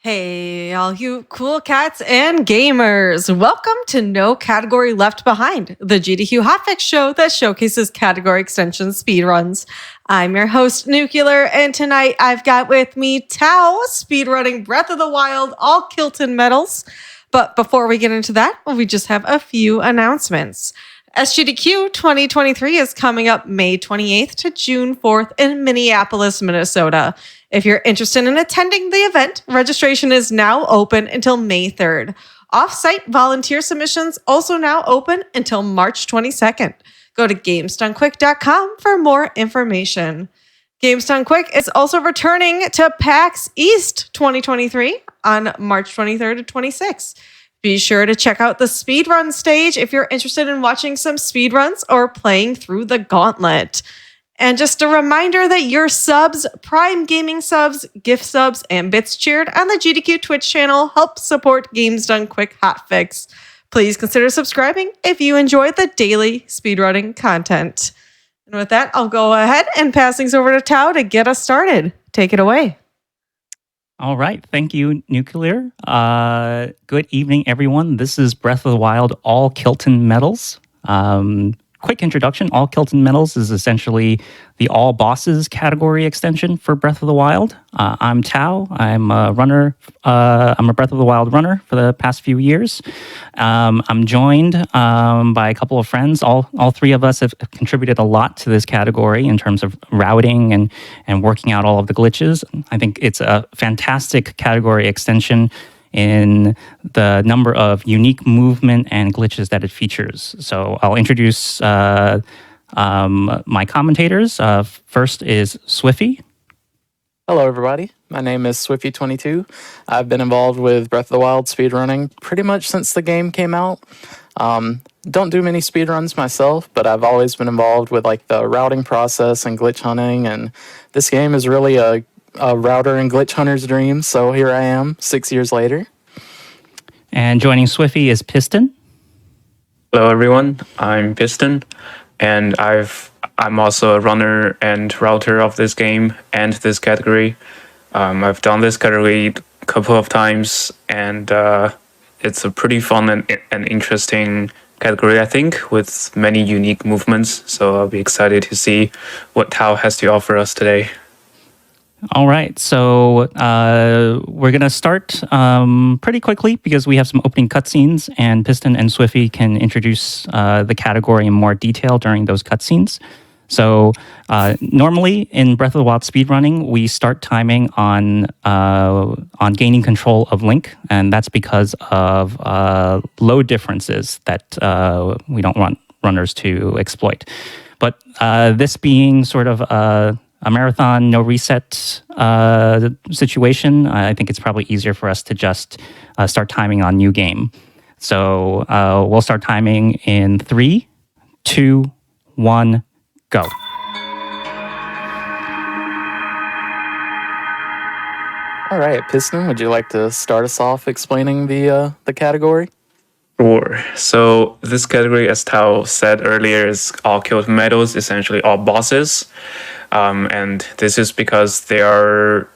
Hey, all you cool cats and gamers. Welcome to No Category Left Behind, the GDQ Hotfix show that showcases category extension speedruns. I'm your host, Nuclear, and tonight I've got with me Tao, speedrunning Breath of the Wild, All Kilton Medals. But before we get into that, we just have a few announcements. SGDQ 2023 is coming up May 28th to June 4th in Minneapolis, Minnesota. If you're interested in attending the event, registration is now open until May 3rd. Off-site volunteer submissions also now open until March 22nd. Go to GamesDoneQuick.com for more information. Games Done Quick is also returning to PAX East 2023 on March 23rd to 26th. Be sure to check out the speedrun stage if you're interested in watching some speedruns or playing through the gauntlet. And just a reminder that your subs, Prime Gaming subs, gift subs, and bits cheered on the GDQ Twitch channel help support Games Done Quick Hotfix. Please consider subscribing if you enjoy the daily speedrunning content. And with that, I'll go ahead and pass things over to Tao to get us started. Take it away. All right. Thank you, Nuclear. Good evening, everyone. This is Breath of the Wild All Kilton Medals. Quick introduction. All Kilton Medals is essentially the All Bosses category extension for Breath of the Wild. I'm Tao. I'm a runner. I'm a Breath of the Wild runner for the past few years. I'm joined by a couple of friends. All three of us have contributed a lot to this category in terms of routing and working out all of the glitches. I think it's a fantastic category extension in the number of unique movement and glitches that it features. So I'll introduce my commentators. First is Swiffy. Hello, everybody. My name is Swiffy22. I've been involved with Breath of the Wild speedrunning pretty much since the game came out. Don't do many speedruns myself, but I've always been involved with like the routing process and glitch hunting, and this game is really a router and glitch hunter's dream, so here I am 6 years later. And joining Swiffy is Piston. Hello everyone, I'm Piston, and I'm also a runner and router of this game and this category. I've done this category a couple of times, and it's a pretty fun and interesting category, I think, with many unique movements, so I'll be excited to see what Tao has to offer us today. All right, so we're going to start pretty quickly because we have some opening cutscenes, and Piston and Swiffy can introduce the category in more detail during those cutscenes. So normally in Breath of the Wild speedrunning, we start timing on gaining control of Link, and that's because of load differences that we don't want runners to exploit. But this being sort of a marathon, no reset situation, I think it's probably easier for us to just start timing on new game. So we'll start timing in 3, 2, 1, go. All right, Piston, would you like to start us off explaining the category? Sure. So this category, as Tao said earlier, is All Kilton Medals, essentially all bosses. And this is because there are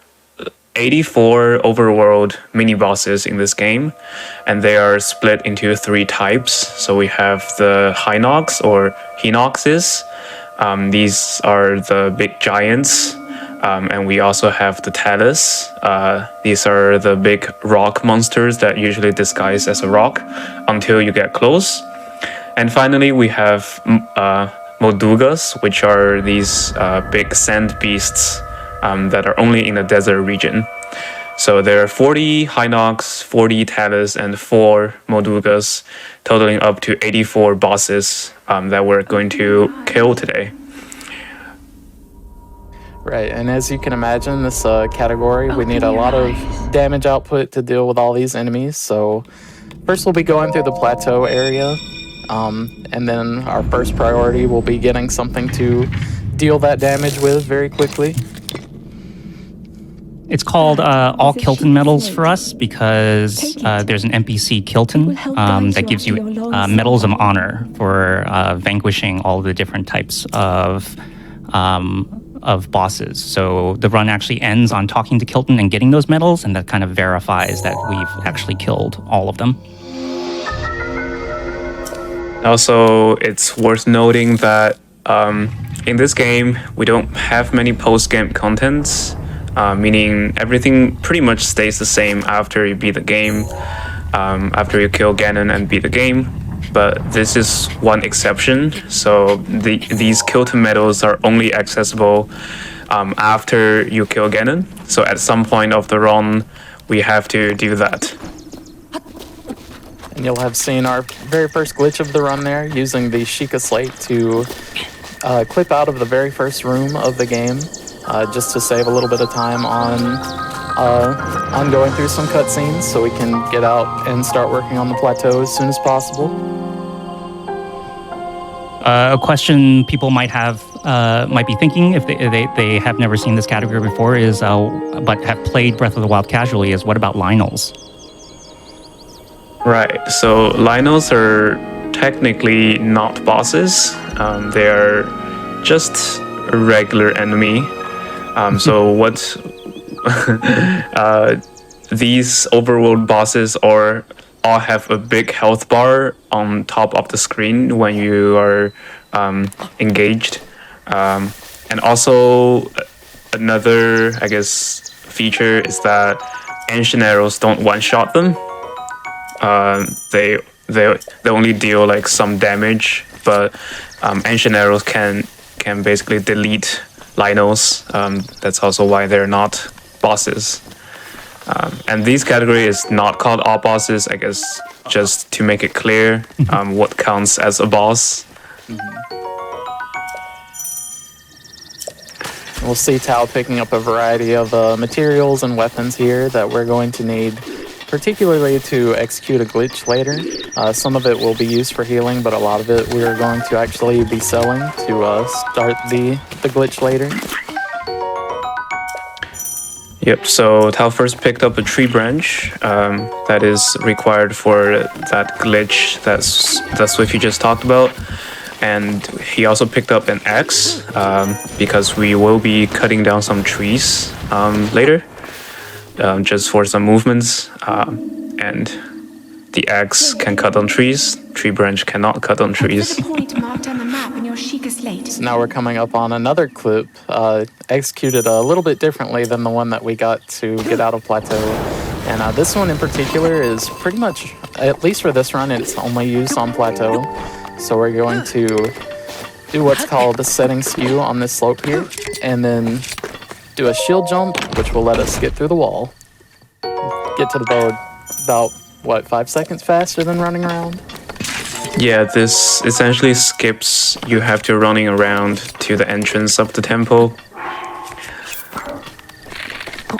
84 overworld mini-bosses in this game, and they are split into 3 types. So we have the Hinox or Hinoxes. These are the big giants. And we also have the Talus. These are the big rock monsters that usually disguise as a rock until you get close. And finally, we have Moldugas, which are these big sand beasts that are only in the desert region. So there are 40 Hinox, 40 Talus, and 4 Moldugas, totaling up to 84 bosses that we're going to kill today. Right, and as you can imagine, this category, we need a lot of damage output to deal with all these enemies. So first we'll be going through the Plateau area, and then our first priority will be getting something to deal that damage with very quickly. It's called All Kilton Medals for us because there's an NPC Kilton that gives you medals of honor for vanquishing all the different types of of bosses. So the run actually ends on talking to Kilton and getting those medals, and that kind of verifies that we've actually killed all of them. Also, it's worth noting that in this game, we don't have many post-game contents, meaning everything pretty much stays the same after you beat the game, after you kill Ganon and beat the game. But this is one exception. So these Kilton medals are only accessible after you kill Ganon. So at some point of the run, we have to do that. And you'll have seen our very first glitch of the run there, using the Sheikah Slate to clip out of the very first room of the game, just to save a little bit of time on going through some cutscenes, so we can get out and start working on the plateau as soon as possible. A question people might be thinking if they have never seen this category before is, but have played Breath of the Wild casually, is what about Lynels? Right, so Lynels are technically not bosses. They are just a regular enemy. So what these overworld bosses all have a big health bar on top of the screen when you are engaged. And also another, I guess, feature is that ancient arrows don't one-shot them. They only deal like some damage, but ancient arrows can basically delete Lynels. That's also why they're not bosses. And this category is not called all bosses, I guess, just to make it clear what counts as a boss. We'll see Tao picking up a variety of materials and weapons here that we're going to need, particularly to execute a glitch later. Some of it will be used for healing, but a lot of it we are going to actually be selling to start the glitch later. Yep, so Tao first picked up a tree branch that is required for that glitch that Swiffy just talked about. And he also picked up an axe because we will be cutting down some trees later, just for some movements. And the axe can cut on trees, tree branch cannot cut on trees. So now we're coming up on another clip, executed a little bit differently than the one that we got to get out of Plateau. And this one in particular is pretty much, at least for this run, it's only used on Plateau. So we're going to do what's called a setting skew on this slope here, and then do a shield jump, which will let us get through the wall. Get to the bow about, 5 seconds faster than running around? Yeah, this essentially skips you have to running around to the entrance of the temple.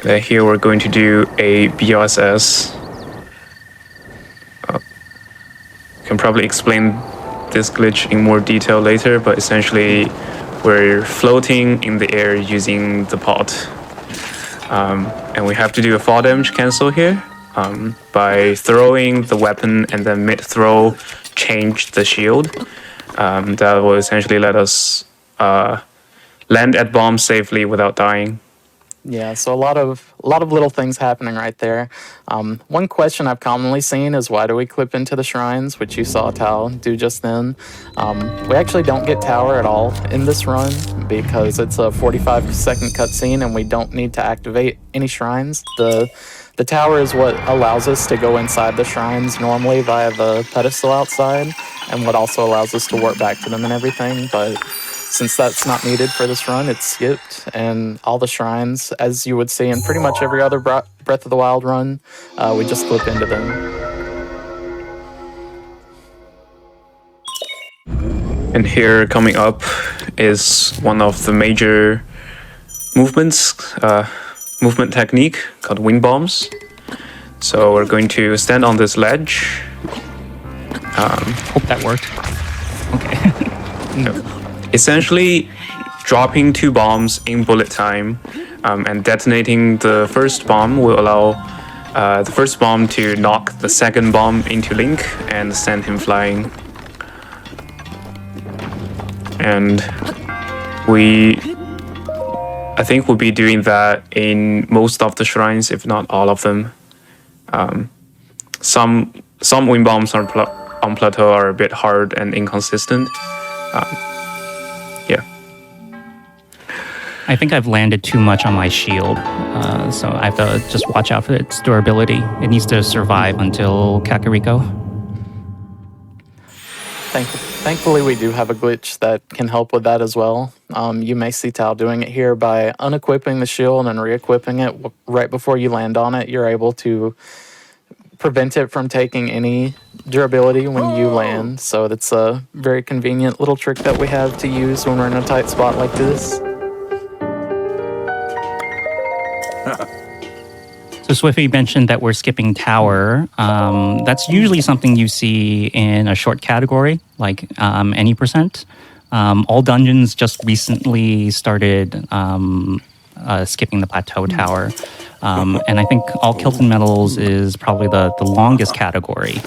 Here we're going to do a BOSS. Can probably explain this glitch in more detail later, but essentially we're floating in the air using the pot. And we have to do a fall damage cancel here by throwing the weapon and then mid-throw change the shield. That will essentially let us land at bombs safely without dying. Yeah, so a lot of little things happening right there. One question I've commonly seen is, why do we clip into the shrines, which you saw Tao do just then? We actually don't get tower at all in this run because it's a 45-second cutscene and we don't need to activate any shrines. The tower is what allows us to go inside the shrines normally via the pedestal outside, and what also allows us to warp back to them and everything, but since that's not needed for this run, it's skipped, and all the shrines, as you would see in pretty much every other Breath of the Wild run, we just clip into them. And here coming up is one of the major movement technique called wind bombs. So we're going to stand on this ledge. Hope that worked. Okay. Essentially, dropping 2 bombs in bullet time and detonating the first bomb will allow the first bomb to knock the second bomb into Link and send him flying. And we I think we'll be doing that in most of the shrines, if not all of them. Some wind bombs on Plateau are a bit hard and inconsistent. Yeah. I think I've landed too much on my shield, so I have to just watch out for its durability. It needs to survive until Kakariko. Thankfully, we do have a glitch that can help with that as well. You may see Tao doing it here by unequipping the shield and re-equipping it right before you land on it. You're able to prevent it from taking any durability when you land. So that's a very convenient little trick that we have to use when we're in a tight spot like this. So Swiffy mentioned that we're skipping tower. That's usually something you see in a short category, like any percent. All dungeons just recently started skipping the plateau tower. And I think All Kilton Medals is probably the longest category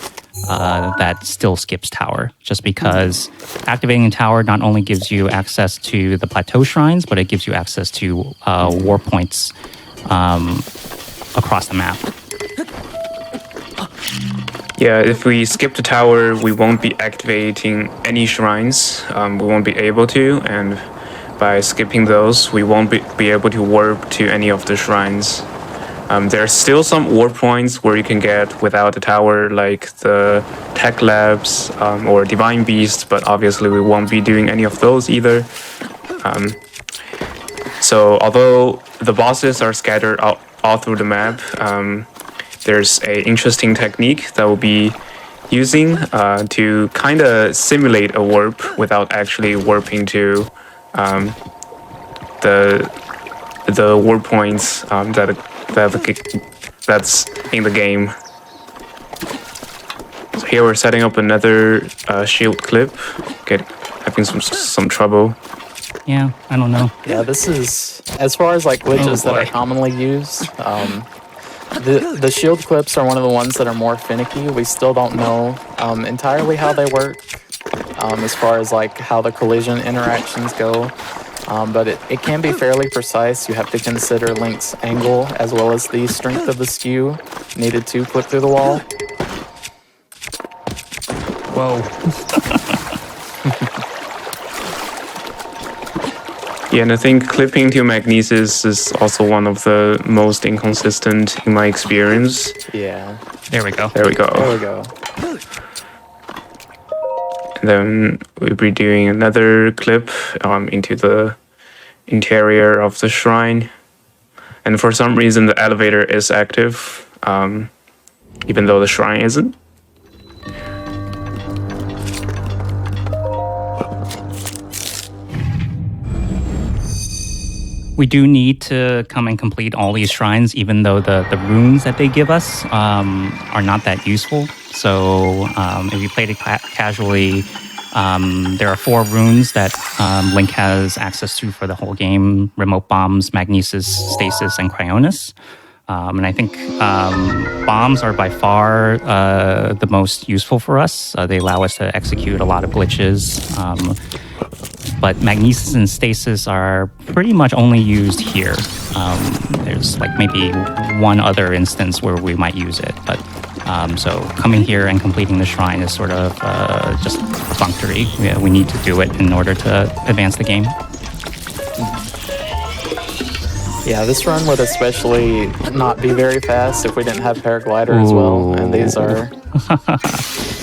that still skips tower, just because activating tower not only gives you access to the plateau shrines, but it gives you access to war points across the map. Yeah, if we skip the tower, we won't be activating any shrines. We won't be able to, and by skipping those, we won't be able to warp to any of the shrines. There are still some warp points where you can get without the tower, like the Tech Labs or Divine Beast, but obviously we won't be doing any of those either. So although the bosses are scattered all through the map, there's an interesting technique that we'll be using to kind of simulate a warp without actually warping to the warp points that's in the game. So here we're setting up another shield clip, having some trouble. Yeah, I don't know. Yeah, this is, as far as like glitches that are commonly used, the shield clips are one of the ones that are more finicky. We still don't know entirely how they work, as far as like how the collision interactions go. But it can be fairly precise. You have to consider Link's angle as well as the strength of the skew needed to clip through the wall. Whoa. Yeah, and I think clipping to magnesis is also one of the most inconsistent in my experience. Yeah. There we go. There we go. And then we'll be doing another clip into the interior of the shrine. And for some reason, the elevator is active, even though the shrine isn't. We do need to come and complete all these shrines, even though the runes that they give us are not that useful. So if you played it casually, there are 4 runes that Link has access to for the whole game: Remote Bombs, Magnesis, Stasis, and Cryonis. And I think bombs are by far the most useful for us. They allow us to execute a lot of glitches. But magnesis and stasis are pretty much only used here. There's like maybe one other instance where we might use it. But so coming here and completing the shrine is sort of just perfunctory. We need to do it in order to advance the game. Yeah, this run would especially not be very fast if we didn't have paraglider as well. And these are...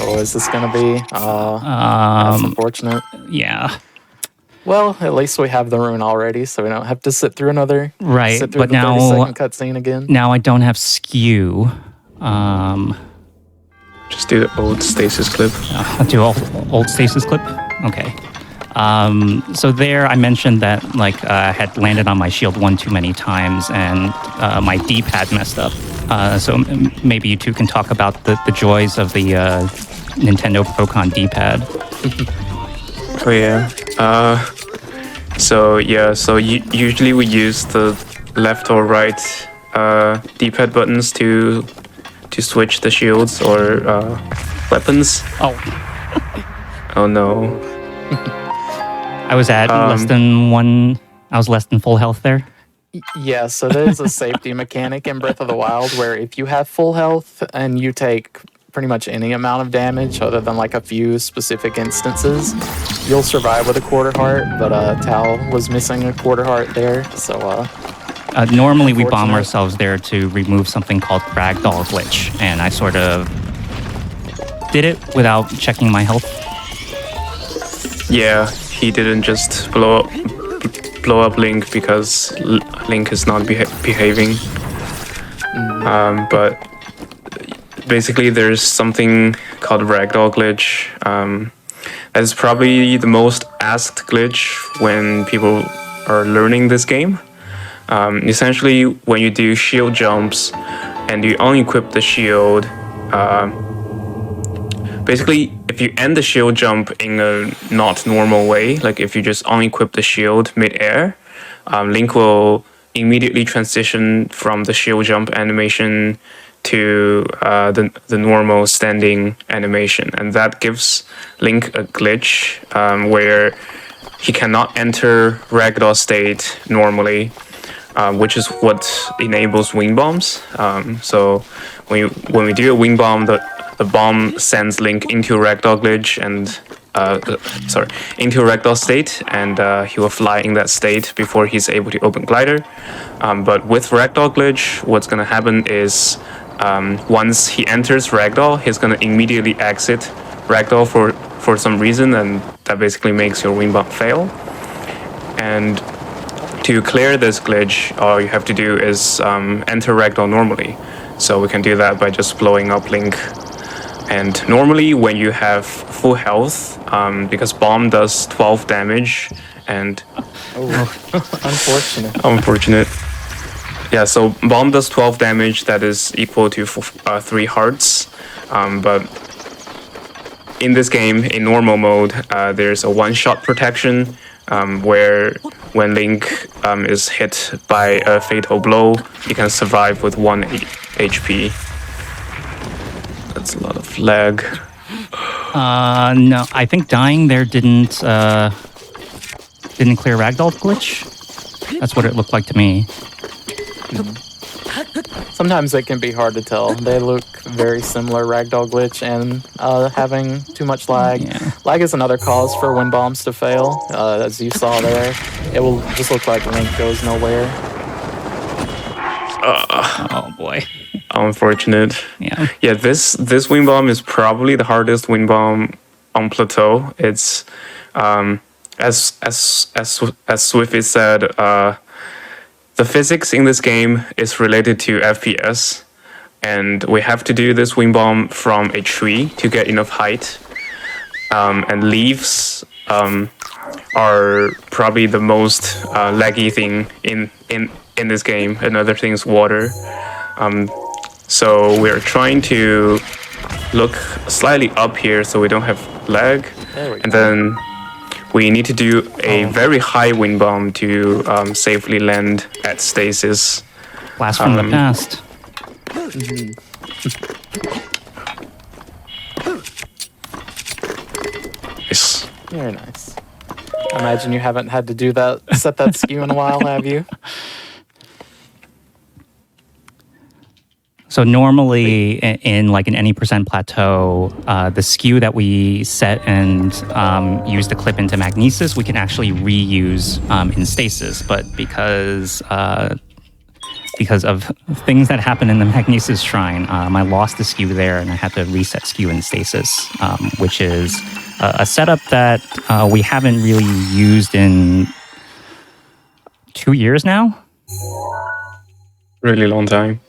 oh, is this going to be? That's unfortunate. Yeah. Well, at least we have the rune already, so we don't have to sit through another... Right, sit through but the now... 30-second cutscene again. Now I don't have skew. Just do the old stasis clip. I'll do old stasis clip? Okay. So there I mentioned that like I had landed on my shield one too many times and my D-pad messed up. So maybe you two can talk about the joys of the Nintendo Procon D-pad. Oh yeah. So usually we use the left or right D-pad buttons to switch the shields or weapons. Oh. Oh no. I was at less than full health there. Yeah, so there's a safety mechanic in Breath of the Wild where if you have full health and you take pretty much any amount of damage other than like a few specific instances, you'll survive with a quarter heart, but Tal was missing a quarter heart there, so Normally, we bomb unfortunate. ourselves there to remove something called ragdoll glitch, and I sort of did it without checking my health. Yeah, he didn't just blow up Link because Link is not behaving. But basically, there's something called ragdoll glitch. That is probably the most asked glitch when people are learning this game. Essentially, when you do shield jumps and you unequip the shield, basically, if you end the shield jump in a not normal way, like if you just unequip the shield mid-air, Link will immediately transition from the shield jump animation to the normal standing animation. And that gives Link a glitch where he cannot enter ragdoll state normally, which is what enables wing bombs. So when we do a wing bomb, the bomb sends Link into ragdoll glitch and into ragdoll state, and he will fly in that state before he's able to open glider. But with ragdoll glitch, what's gonna happen is once he enters ragdoll, he's gonna immediately exit ragdoll for some reason, and that basically makes your wing bomb fail. And to clear this glitch, all you have to do is enter ragdoll normally. So we can do that by just blowing up Link. And normally when you have full health, because bomb does 12 damage, and unfortunate. Yeah, so bomb does 12 damage, that is equal to 3 hearts. But in this game, in normal mode, there's a one-shot protection, where when Link is hit by a fatal blow, he can survive with 1 HP. That's a lot of lag. No, I think dying there didn't clear ragdoll glitch. That's what it looked like to me. Sometimes it can be hard to tell. They look very similar, ragdoll glitch and having too much lag. Yeah. Lag is another cause for wind bombs to fail. As you saw there, it will just look like Link goes nowhere. Oh boy. Unfortunate. Yeah. Yeah, this wind bomb is probably the hardest wind bomb on Plateau. It's as Swiffy said, the physics in this game is related to FPS, and we have to do this wind bomb from a tree to get enough height. And leaves are probably the most laggy thing in this game. Another thing is water. So we're trying to look slightly up here so we don't have lag. And then we need to do a very high wind bomb to safely land at stasis. Blast from the past. Nice. Very nice. I imagine you haven't had to do that, set that skew in a while, have you? So normally in like an any percent plateau, the skew that we set and use the clip into magnesis, we can actually reuse in stasis. But because of things that happen in the magnesis shrine, I lost the skew there and I had to reset skew in stasis, which is a setup that we haven't really used in 2 years now. Really long time.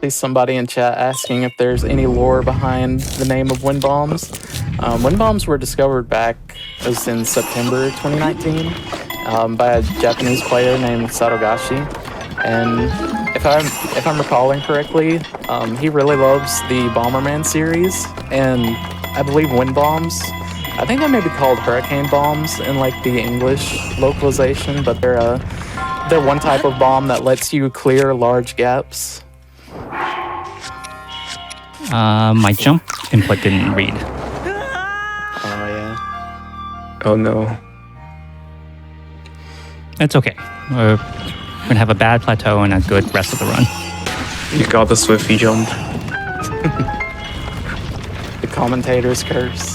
See somebody in chat asking if there's any lore behind the name of wind bombs. Wind bombs were discovered back in September 2019 by a Japanese player named Sarogashi, and if I'm recalling correctly, he really loves the Bomberman series, and I believe wind bombs, I think they may be called hurricane bombs in like the English localization, but they're one type of bomb that lets you clear large gaps. My jump input didn't read. Oh yeah. Oh no. It's okay. We're going to have a bad plateau and a good rest of the run. You got the Swiffy jump. The commentators curse.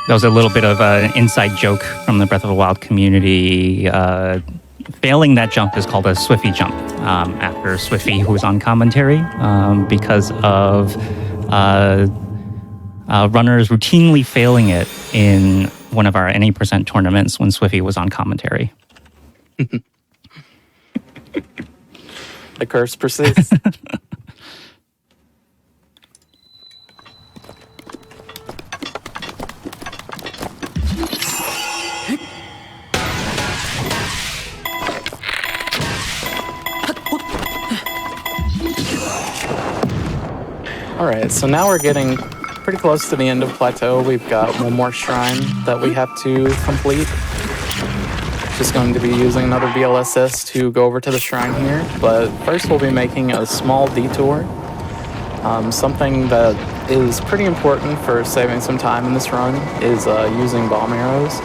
That was a little bit of an inside joke from the Breath of the Wild community. Failing that jump is called a Swiffy jump, after Swiffy, who was on commentary, because of runners routinely failing it in one of our any percent tournaments when Swiffy was on commentary. The curse persists. Alright, so now we're getting pretty close to the end of Plateau. We've got one more shrine that we have to complete. Just going to be using another VLSS to go over to the shrine here, but first we'll be making a small detour. Something that is pretty important for saving some time in this run is using bomb arrows.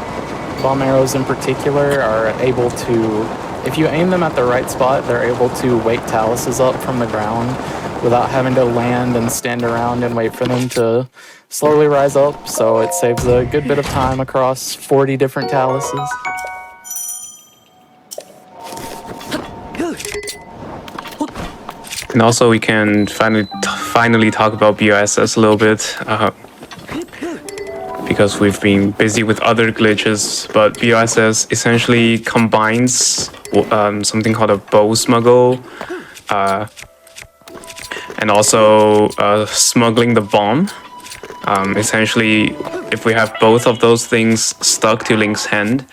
Bomb arrows in particular are able to, if you aim them at the right spot, they're able to wake taluses up from the ground without having to land and stand around and wait for them to slowly rise up, so it saves a good bit of time across 40 different taluses. And also we can finally talk about BOSS a little bit, because we've been busy with other glitches, but BOSS essentially combines something called a bow smuggle, and also smuggling the bomb. Essentially, if we have both of those things stuck to Link's hand,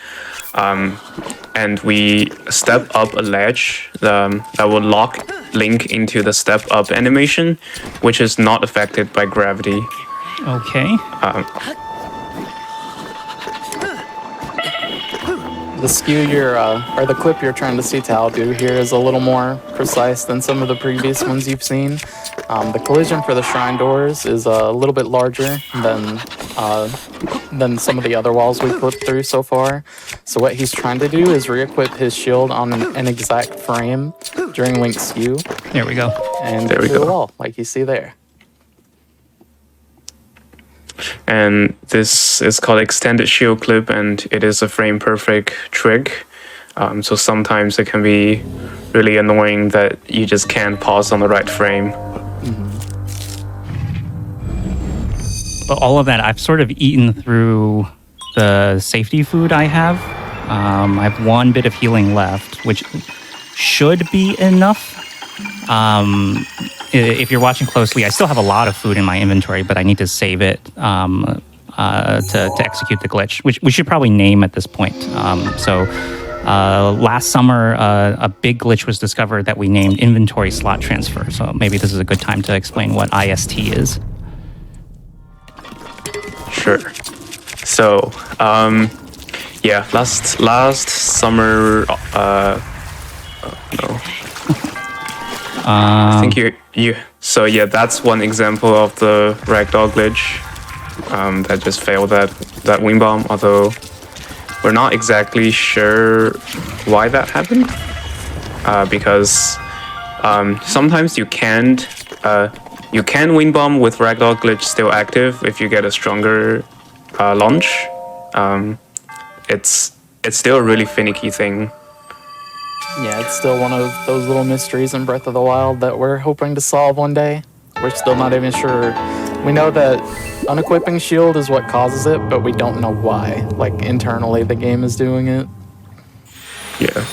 and we step up a ledge, that will lock Link into the step up animation, which is not affected by gravity. Okay. The skew or the clip you're trying to see Tal do here is a little more precise than some of the previous ones you've seen. The collision for the shrine doors is a little bit larger than some of the other walls we've clipped through so far. So what he's trying to do is re-equip his shield on an exact frame during Link's skew. There we go. And there we through go. the wall, like you see there. And this is called extended shield clip, and it is a frame perfect trick. So sometimes it can be really annoying that you just can't pause on the right frame. But all of that, I've sort of eaten through the safety food I have. I have one bit of healing left, which should be enough. If you're watching closely, I still have a lot of food in my inventory, but I need to save it to execute the glitch, which we should probably name at this point. Last summer, a big glitch was discovered that we named inventory slot transfer. So maybe this is a good time to explain what IST is. Sure. So, yeah, last summer, no. I think you. So yeah, that's one example of the ragdoll glitch that just failed that wing bomb. Although we're not exactly sure why that happened, because sometimes you can wing bomb with ragdoll glitch still active if you get a stronger launch. It's still a really finicky thing. Yeah, it's still one of those little mysteries in Breath of the Wild that we're hoping to solve one day. We're still not even sure. We know that unequipping shield is what causes it, but we don't know why. Like, internally, the game is doing it. Yeah.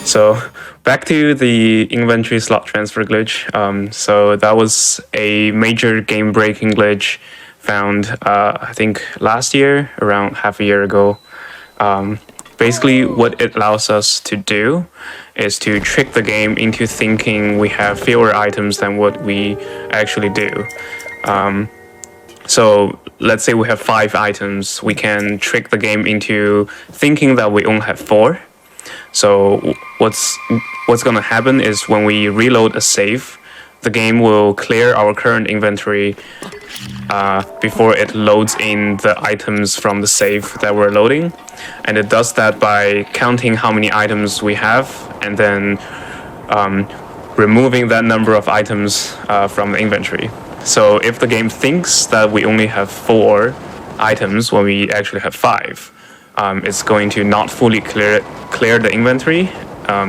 So, back to the inventory slot transfer glitch. So that was a major game-breaking glitch found, I think, last year, around half a year ago. Basically, what it allows us to do is to trick the game into thinking we have fewer items than what we actually do. So let's say we have 5 items. We can trick the game into thinking that we only have 4. So what's going to happen is when we reload a save, the game will clear our current inventory before it loads in the items from the save that we're loading. And it does that by counting how many items we have and then removing that number of items from the inventory. So if the game thinks that we only have 4 items when we actually have 5, it's going to not fully clear the inventory.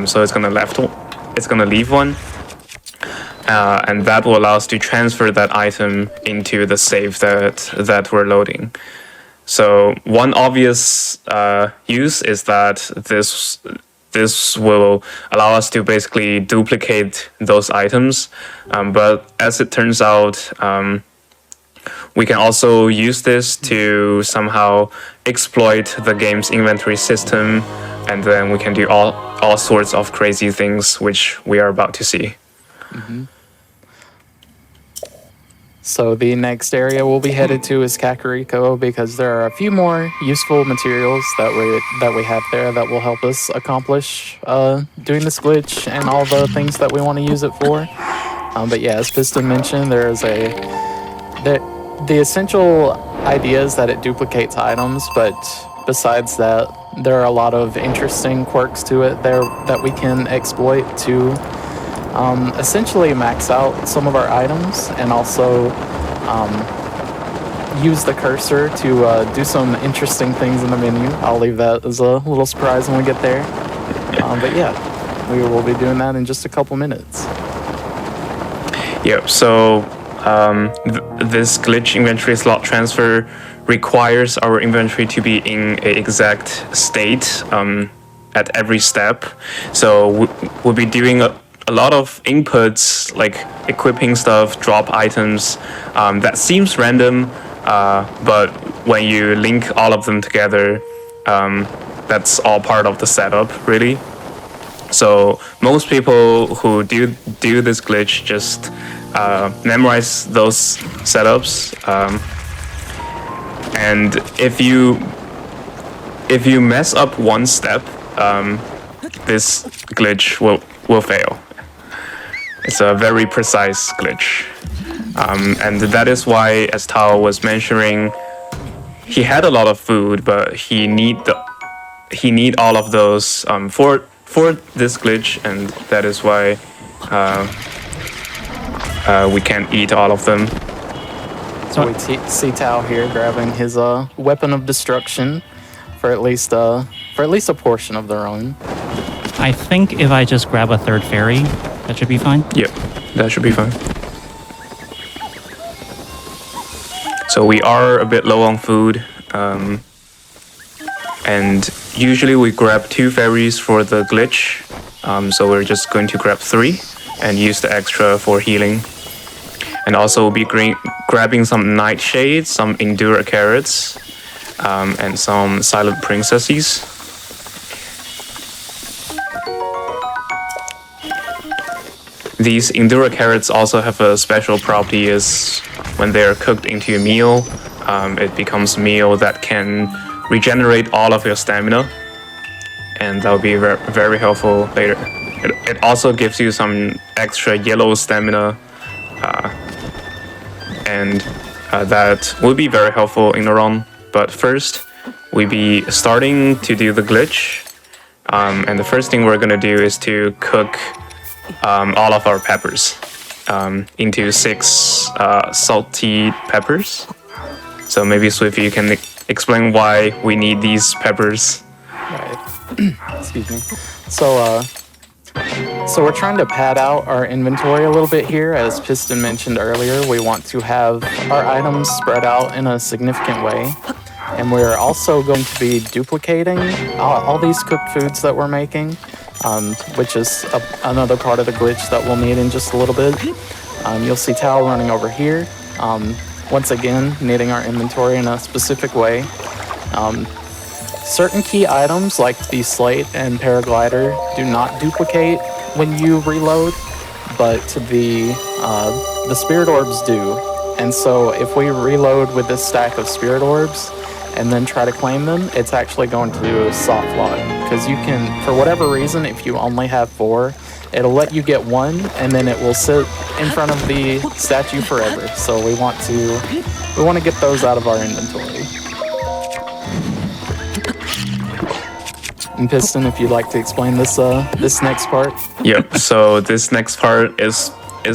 So it's gonna leave one. And that will allow us to transfer that item into the save that we're loading. So one obvious use is that this will allow us to basically duplicate those items. But as it turns out, we can also use this to somehow exploit the game's inventory system, and then we can do all sorts of crazy things, which we are about to see. Mm-hmm. So the next area we'll be headed to is Kakariko, because there are a few more useful materials that we have there that will help us accomplish doing this glitch and all the things that we want to use it for. But yeah, as Piston mentioned, the essential idea is that it duplicates items, but besides that, there are a lot of interesting quirks to it there that we can exploit to essentially max out some of our items, and also use the cursor to do some interesting things in the menu. I'll leave that as a little surprise when we get there. But yeah, we will be doing that in just a couple minutes. Yep, so this glitch inventory slot transfer requires our inventory to be in an exact state at every step. So we'll be doing a lot of inputs, like equipping stuff, drop items, that seems random, but when you link all of them together, that's all part of the setup, really. So most people who do this glitch just memorize those setups, and if you mess up one step, this glitch will fail. It's a very precise glitch, and that is why, as Tao was mentioning, he had a lot of food, but he need all of those for this glitch, and that is why we can't eat all of them. So we see Tao here grabbing his weapon of destruction for at least a portion of the run. I think if I just grab a third fairy, that should be fine. Yep, that should be fine. So we are a bit low on food, and usually we grab 2 fairies for the glitch, so we're just going to grab 3 and use the extra for healing. And also we'll be grabbing some nightshades, some Endura carrots, and some silent princesses. These Endura carrots also have a special property, is when they're cooked into a meal, it becomes a meal that can regenerate all of your stamina, and that will be very helpful later. It also gives you some extra yellow stamina, and that will be very helpful in the run. But first, we'll be starting to do the glitch, and the first thing we're gonna do is to cook all of our peppers into 6 salty peppers. So maybe Swiffy, you can explain why we need these peppers. Right. Excuse me. So we're trying to pad out our inventory a little bit here. As Piston mentioned earlier, we want to have our items spread out in a significant way. And we're also going to be duplicating all these cooked foods that we're making, which is another part of the glitch that we'll need in just a little bit. You'll see Tao running over here, once again needing our inventory in a specific way. Certain key items like the slate and paraglider do not duplicate when you reload, but the spirit orbs do. And so if we reload with this stack of spirit orbs and then try to claim them, it's actually going to do a soft lock. Because you can, for whatever reason, if you only have 4, it'll let you get one, and then it will sit in front of the statue forever. So we want to get those out of our inventory. And Piston, if you'd like to explain this next part. Yep. So this next part is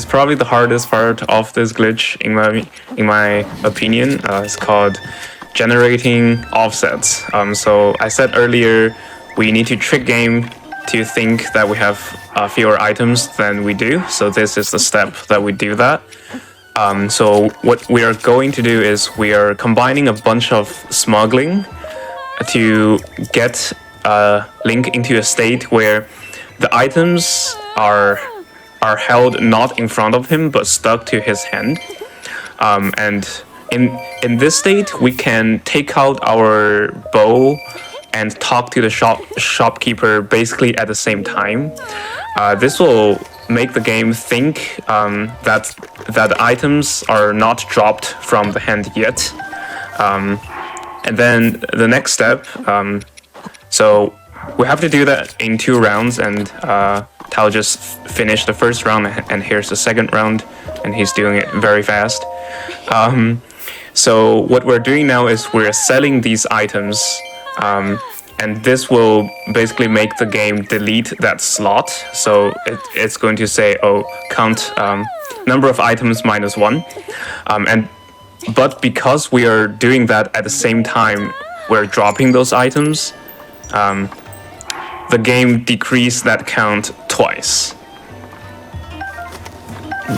probably the hardest part of this glitch in my opinion. It's called generating offsets. So I said earlier we need to trick game to think that we have fewer items than we do. So this is the step that we do that. So what we are going to do is we are combining a bunch of smuggling to get Link into a state where the items are held not in front of him but stuck to his hand. And in this state, we can take out our bow and talk to the shopkeeper basically at the same time. This will make the game think that the items are not dropped from the hand yet. And then the next step, so we have to do that in 2 rounds, and Tao just finished the first round, and here's the second round, and he's doing it very fast. So what we're doing now is we're selling these items, and this will basically make the game delete that slot. So it's going to say, oh, count number of items -1. But because we are doing that at the same time we're dropping those items, the game decreased that count twice.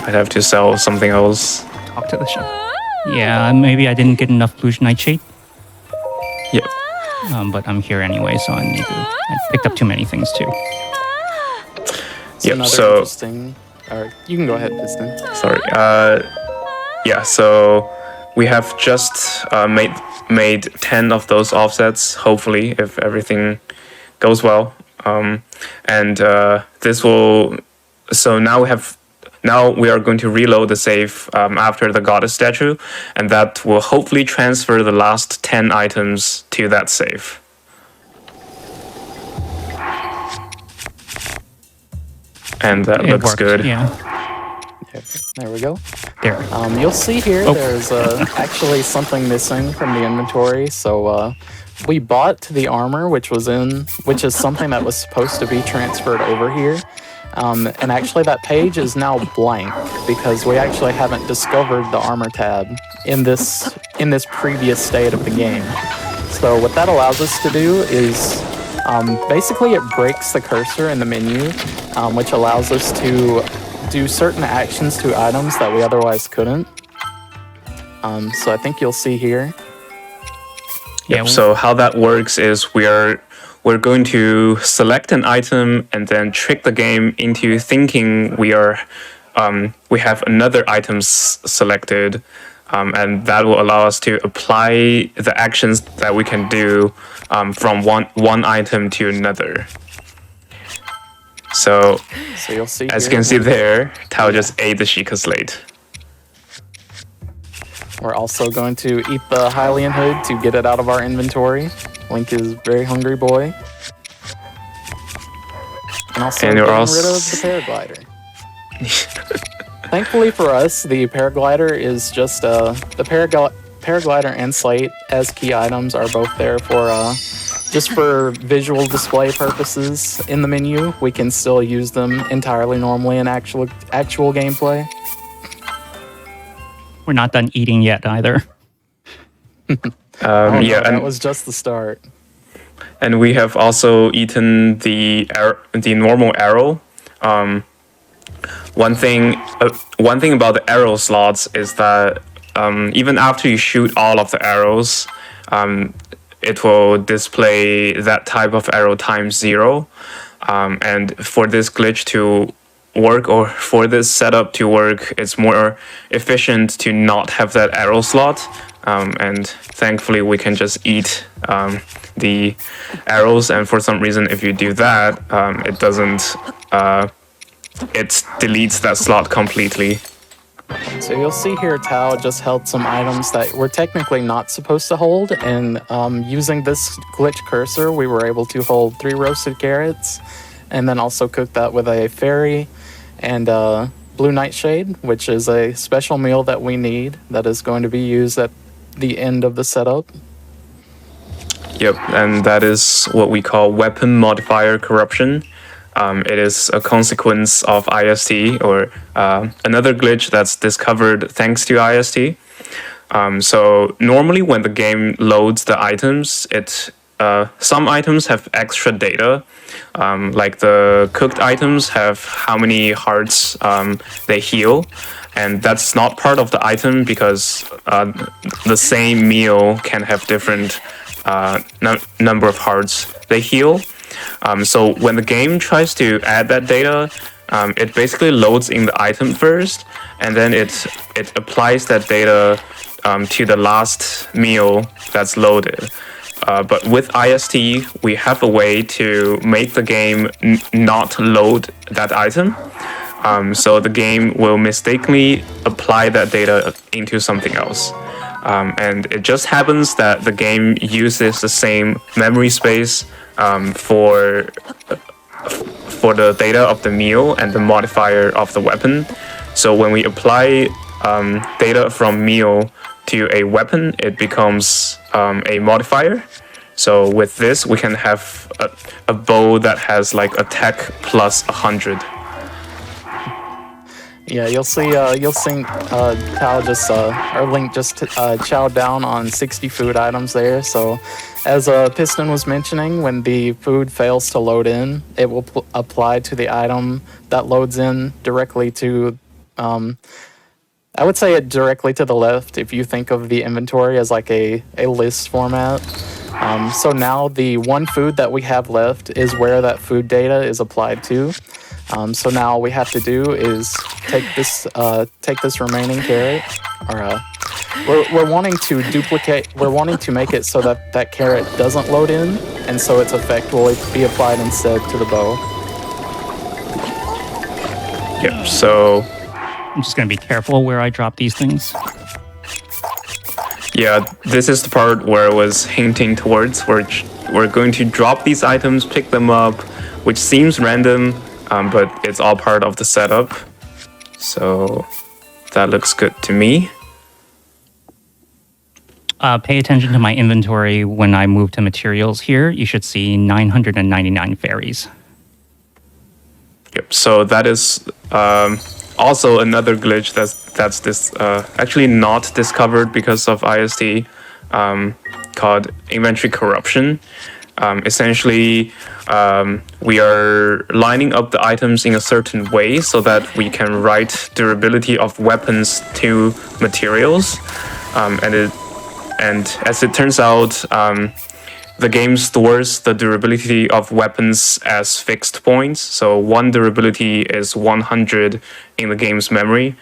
I'd have to sell something else. Talk to the shop. Yeah, maybe I didn't get enough Blue Nightshade. Yep. But I'm here anyway, so I picked up too many things too. Yep. So interesting. Or you can go ahead, Piston. Sorry. Yeah. So we have just made 10 of those offsets. Hopefully, if everything goes well. And this will. So now we are going to reload the save after the goddess statue, and that will hopefully transfer the last 10 items to that save. And that looks worked, good. Yeah. There we go. There. You'll see here there's actually something missing from the inventory. So we bought the armor, which is something that was supposed to be transferred over here. And actually that page is now blank because we actually haven't discovered the armor tab in this previous state of the game. So what that allows us to do is basically it breaks the cursor in the menu, which allows us to do certain actions to items that we otherwise couldn't. So I think you'll see here. Yep. So how that works is we're going to select an item and then trick the game into thinking we have another item selected, and that will allow us to apply the actions that we can do from one item to another. So you'll see as you can see there, Tao just ate the Sheikah Slate. We're also going to eat the Hylian hood to get it out of our inventory. Link is a very hungry boy. And also getting rid of the paraglider. Thankfully for us, the paraglider is just the paraglider and slate as key items are both there for just for visual display purposes in the menu. We can still use them entirely normally in actual gameplay. We're not done eating yet either. Yeah, that was just the start. And we have also eaten the normal arrow. One thing about the arrow slots is that even after you shoot all of the arrows, it will display that type of arrow times 0. And for this glitch to work, or for this setup to work, it's more efficient to not have that arrow slot. And thankfully we can just eat the arrows, and for some reason if you do that, it doesn't it deletes that slot completely. So you'll see here Tao just held some items that we're technically not supposed to hold, and using this glitch cursor we were able to hold 3 roasted carrots and then also cook that with a fairy and blue nightshade, which is a special meal that we need that is going to be used at the end of the setup. Yep, and that is what we call weapon modifier corruption. It is a consequence of IST, or another glitch that's discovered thanks to IST. So normally when the game loads the items, some items have extra data. Like the cooked items have how many hearts they heal, and that's not part of the item because the same meal can have different number of hearts they heal. So when the game tries to add that data, it basically loads in the item first, and then it applies that data to the last meal that's loaded. But with IST, we have a way to make the game not load that item. So the game will mistakenly apply that data into something else. And it just happens that the game uses the same memory space for the data of the meal and the modifier of the weapon. So when we apply data from meal to a weapon, it becomes a modifier. So with this, we can have a bow that has like attack plus 100. Yeah, you'll see Tao just or Link just chowed down on 60 food items there. So, as Piston was mentioning, when the food fails to load in, it will apply to the item that loads in directly to. I would say it directly to the left if you think of the inventory as like a list format. So now the one food that we have left is where that food data is applied to. So now all we have to do is take this remaining carrot, or we're wanting to duplicate. We're wanting to make it so that that carrot doesn't load in, and so its effect will be applied instead to the bow. Yep. So I'm just going to be careful where I drop these things. yeah, this is the part where I was hinting towards. We're going to drop these items, pick them up, which seems random. But it's all part of the setup, so that looks good to me. Pay attention to my inventory when I move to materials here. You should see 999 fairies. Yep. So that is also another glitch that's actually not discovered because of IST, called inventory corruption. Essentially, we are lining up the items in a certain way so that we can write durability of weapons to materials, and as it turns out, the game stores the durability of weapons as fixed points. So one durability is 100 in the game's memory.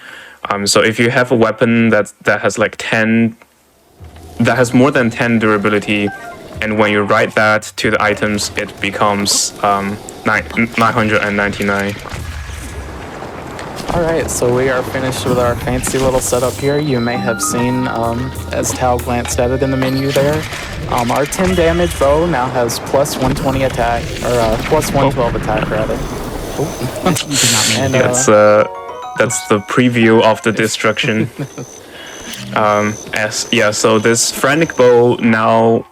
So if you have a weapon that has like 10, that has more than 10 durability, and when you write that to the items, it becomes 999. Alright, so we are finished with our fancy little setup here. You may have seen, as Tao glanced at it in the menu there, our 10 damage bow now has plus 120 attack, or plus 112 attack rather. Did not mean to do And That's the preview of the destruction. So this frantic bow now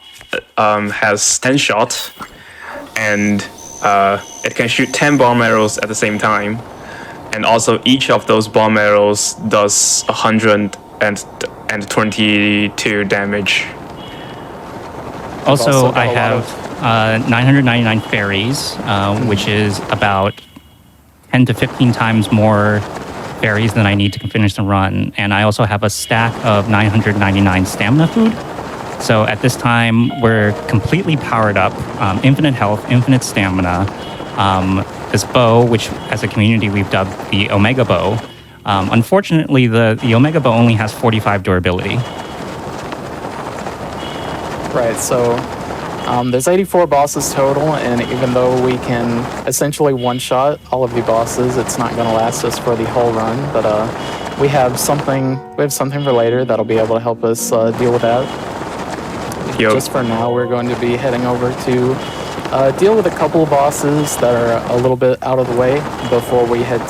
has 10 shot, and it can shoot 10 bomb arrows at the same time, and also each of those bomb arrows does 122 damage. Also, I have 999 fairies, which is about 10 to 15 times more fairies than I need to finish the run. And I also have a stack of 999 stamina food. So at this time, we're completely powered up, infinite health, infinite stamina. This bow, which as a community we've dubbed the Omega Bow. Unfortunately, the Omega Bow only has 45 durability. right, so there's 84 bosses total, and even though we can essentially one-shot all of the bosses, it's not going to last us for the whole run. But we have something for later that'll be able to help us deal with that. Yep. Just for now, we're going to be heading over to deal with a couple of bosses that are a little bit out of the way before we head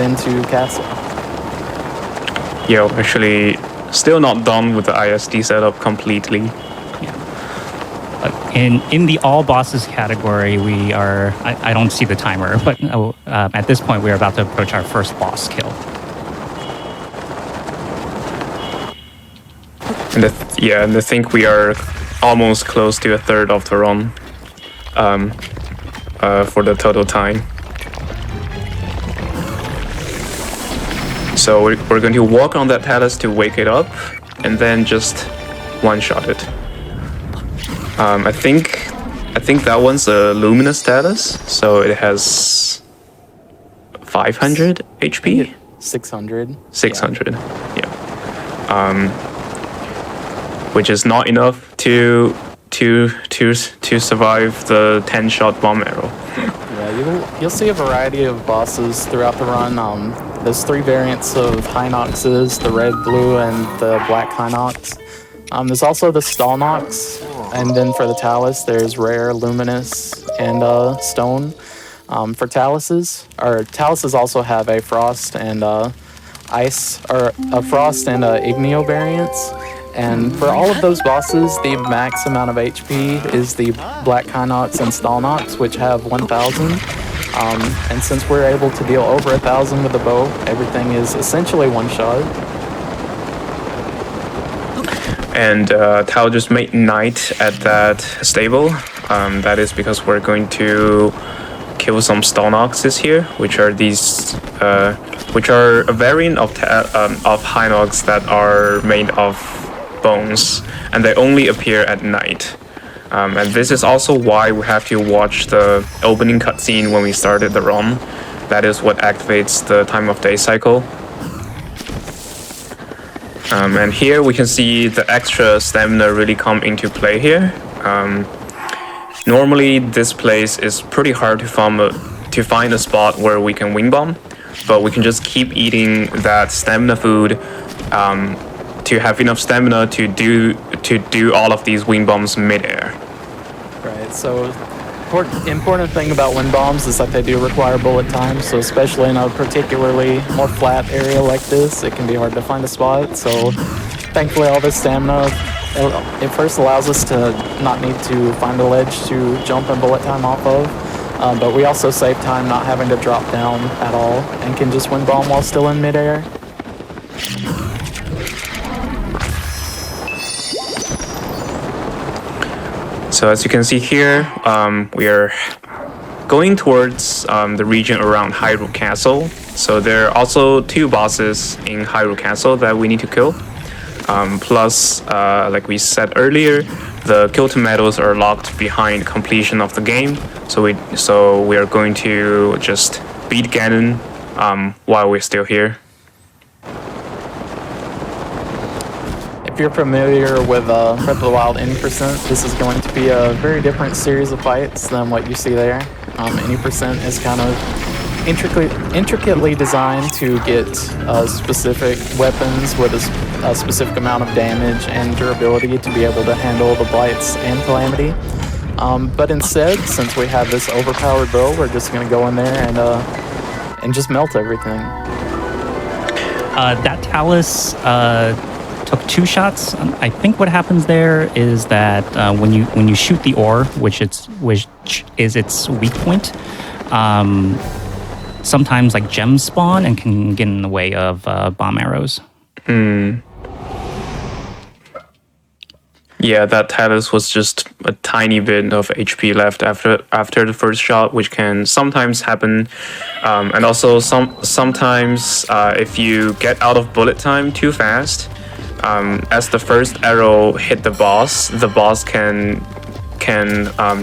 into Castle. Yeah, actually, still not done with the ISD setup completely. In the all bosses category, we are. I don't see the timer, but at this point, we are about to approach our first boss kill. And I think we are almost close to a third of the run for the total time. So we're going to walk on that talus to wake it up, and then just one-shot it. I think that one's a luminous talus, so it has 500 HP. 600. 600. Yeah. Which is not enough to survive the 10-shot bomb arrow. Yeah, you'll see a variety of bosses throughout the run. There's 3 variants of Hinoxes, the red, blue, and the black Hinox. There's also the Stalnox, and then for the Talus, there's rare, luminous, and stone. For Taluses, Taluses also have a frost and ice, or a frost and igneo variants. And for all of those bosses, the max amount of HP is the Black Hinox and Stalnox, which have 1,000. And since we're able to deal over 1,000 with the bow, everything is essentially one shot. And Tao just made night at that stable. That is because we're going to kill some Stalnoxes here, which are these, which are a variant of Hinox that are made of bones, and they only appear at night. And this is also why we have to watch the opening cutscene when we started the run. That is what activates the time of day cycle. And here we can see the extra stamina really come into play here. Normally this place is pretty hard to find a spot where we can wing bomb, but we can just keep eating that stamina food to have enough stamina to do all of these wing bombs mid-air. Right, so important thing about wind bombs is that they do require bullet time, so especially in a particularly more flat area like this, it can be hard to find a spot. So thankfully all this stamina, it first allows us to not need to find a ledge to jump and bullet time off of, but we also save time not having to drop down at all and can just wind bomb while still in midair. So as you can see here, we are going towards the region around Hyrule Castle. So there are also 2 bosses in Hyrule Castle that we need to kill. Plus, like we said earlier, the Kilton Medals are locked behind completion of the game. So we are going to just beat Ganon while we're still here. If you're familiar with Breath of the Wild Any%, this is going to be a very different series of fights than what you see there. Any% is kind of intricately designed to get specific weapons with a specific amount of damage and durability to be able to handle the blights and calamity. But instead, since we have this overpowered bow, we're just going to go in there and just melt everything. That Talus took 2 shots. I think what happens there is that when you shoot the ore, which is its weak point, sometimes like gems spawn and can get in the way of bomb arrows. Yeah, that Talus was just a tiny bit of HP left after the first shot, which can sometimes happen. And also sometimes if you get out of bullet time too fast, as the first arrow hit the boss can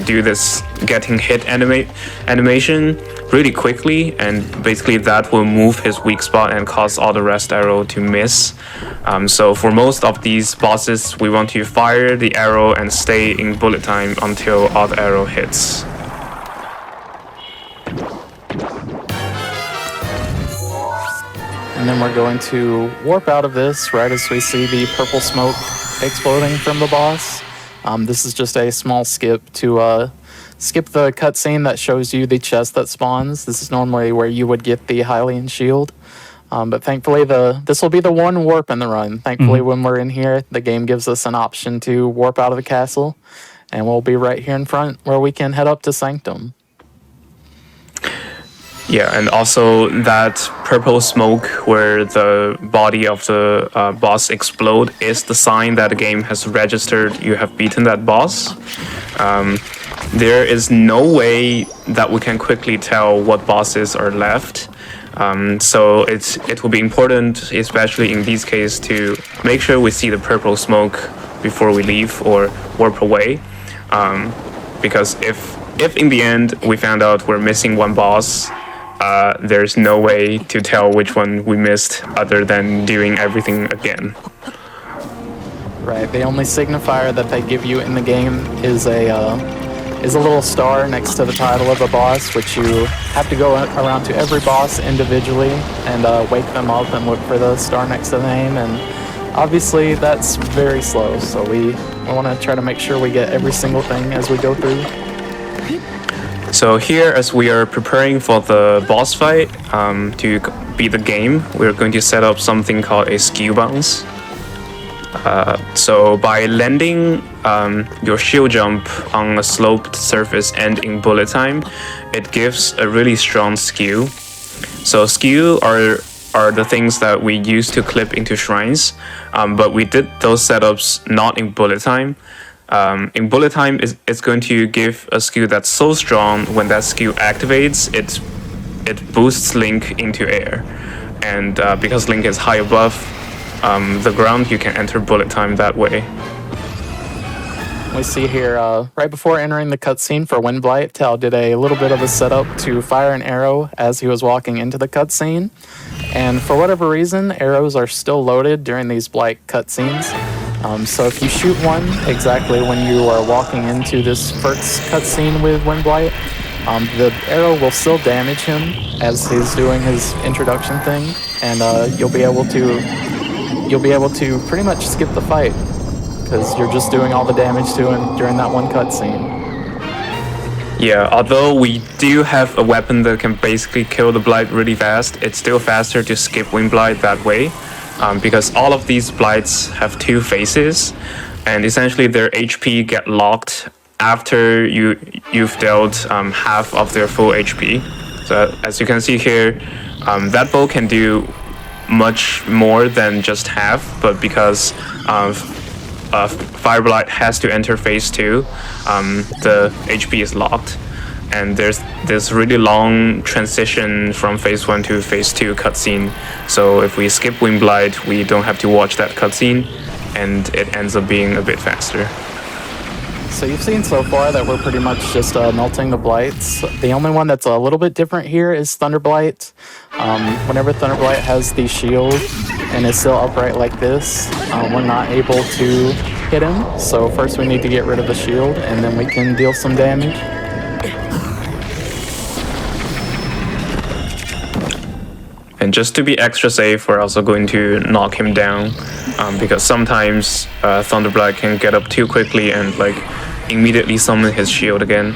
do this getting hit animation really quickly, and basically that will move his weak spot and cause all the rest arrow to miss. So for most of these bosses, we want to fire the arrow and stay in bullet time until all the arrow hits. And then we're going to warp out of this right as we see the purple smoke exploding from the boss. This is just a small skip to skip the cutscene that shows you the chest that spawns. This is normally where you would get the Hylian shield. But thankfully, this will be the one warp in the run. Thankfully, when we're in here, the game gives us an option to warp out of the castle, and we'll be right here in front where we can head up to Sanctum. Yeah, and also that purple smoke where the body of the boss explode is the sign that the game has registered you have beaten that boss. There is no way that we can quickly tell what bosses are left. So it will be important, especially in these cases, to make sure we see the purple smoke before we leave or warp away. Because if in the end we found out we're missing one boss, there's no way to tell which one we missed other than doing everything again. Right, the only signifier that they give you in the game is a little star next to the title of a boss, which you have to go around to every boss individually and wake them up and look for the star next to the name. And obviously that's very slow, so we want to try to make sure we get every single thing as we go through. So here, as we are preparing for the boss fight to beat the game, we're going to set up something called a skew bounce. So by landing your shield jump on a sloped surface and in bullet time, it gives a really strong skew. So skew are the things that we use to clip into shrines, but we did those setups not in bullet time. In bullet time, it's going to give a skew that's so strong when that skew activates, it boosts Link into air. And because Link is high above the ground, you can enter bullet time that way. We see here, right before entering the cutscene for Windblight, Tao did a little bit of a setup to fire an arrow as he was walking into the cutscene. And for whatever reason, arrows are still loaded during these Blight cutscenes. So if you shoot one exactly when you are walking into this first cutscene with Windblight, the arrow will still damage him as he's doing his introduction thing, and you'll be able to pretty much skip the fight because you're just doing all the damage to him during that one cutscene. Yeah, although we do have a weapon that can basically kill the Blight really fast, it's still faster to skip Windblight that way. Because all of these Blights have two phases, and essentially their HP get locked after you've dealt half of their full HP. So as you can see here, that bow can do much more than just half, but because Fire Blight has to enter phase 2, the HP is locked. And there's this really long transition from phase 1 to phase 2 cutscene. So if we skip Windblight, we don't have to watch that cutscene, and it ends up being a bit faster. So you've seen so far that we're pretty much just melting the Blights. The only one that's a little bit different here is Thunderblight. Whenever Thunderblight has the shield and is still upright like this, we're not able to hit him. So first we need to get rid of the shield, and then we can deal some damage. And just to be extra safe, we're also going to knock him down, because sometimes Thunderblight can get up too quickly and like immediately summon his shield again.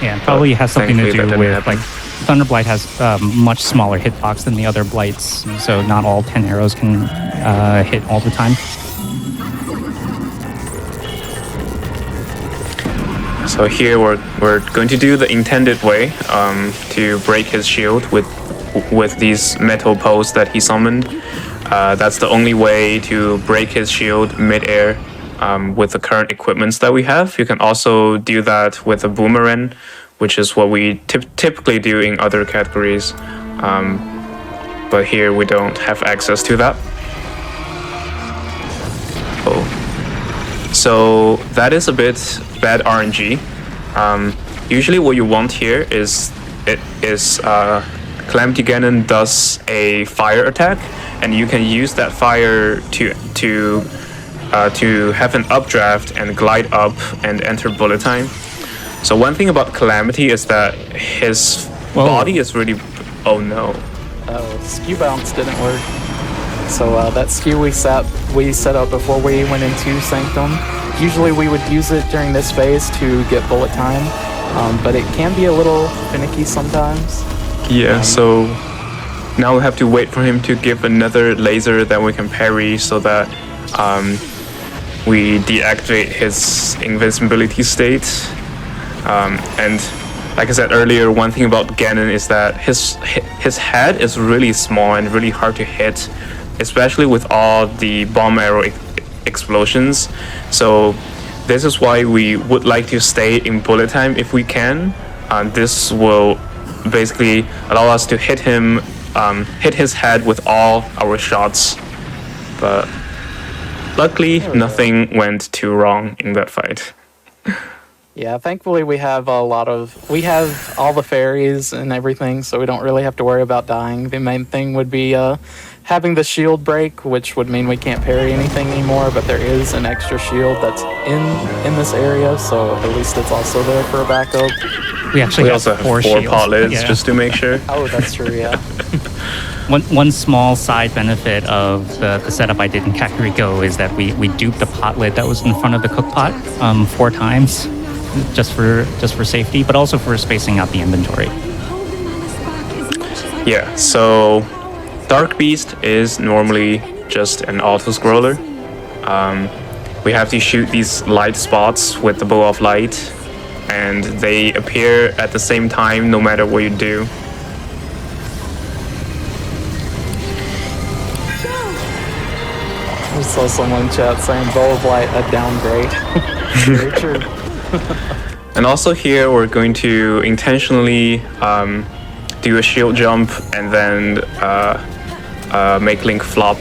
Yeah, probably has something to Thankfully, do with like Thunderblight has much smaller hitbox than the other Blights, so not all 10 arrows can hit all the time. So here we're going to do the intended way to break his shield with these metal posts that he summoned. That's the only way to break his shield mid-air with the current equipments that we have. You can also do that with a boomerang, which is what we typically do in other categories. But here we don't have access to that. So that is a bit bad RNG. Usually what you want here is Calamity Ganon does a fire attack, and you can use that fire to have an updraft and glide up and enter bullet time. So one thing about Calamity is that his body is really... Oh no. Skew bounce didn't work. So that skew we set up before we went into Sanctum. Usually we would use it during this phase to get bullet time, but it can be a little finicky sometimes. Yeah, so now we have to wait for him to give another laser that we can parry so that we deactivate his invincibility state. And like I said earlier, one thing about Ganon is that his head is really small and really hard to hit, especially with all the bomb arrow explosions. So this is why we would like to stay in bullet time if we can. This will basically allow us to hit him, hit his head with all our shots. But luckily, nothing went too wrong in that fight. Yeah, thankfully we have all the fairies and everything, so we don't really have to worry about dying. The main thing would be having the shield break, which would mean we can't parry anything anymore, but there is an extra shield that's in this area, so at least it's also there for a backup. We actually also have four shields. pot lids Yeah. just to make sure. Oh, that's true, yeah. One small side benefit of the setup I did in Kakariko is that we duped the pot lid that was in front of the cook pot 4 times, just for safety, but also for spacing out the inventory. Yeah, so Dark Beast is normally just an auto-scroller. We have to shoot these light spots with the bow of light, and they appear at the same time no matter what you do. I saw someone in chat saying bow of light a downgrade. Very true. And also here we're going to intentionally do a shield jump and then make Link flop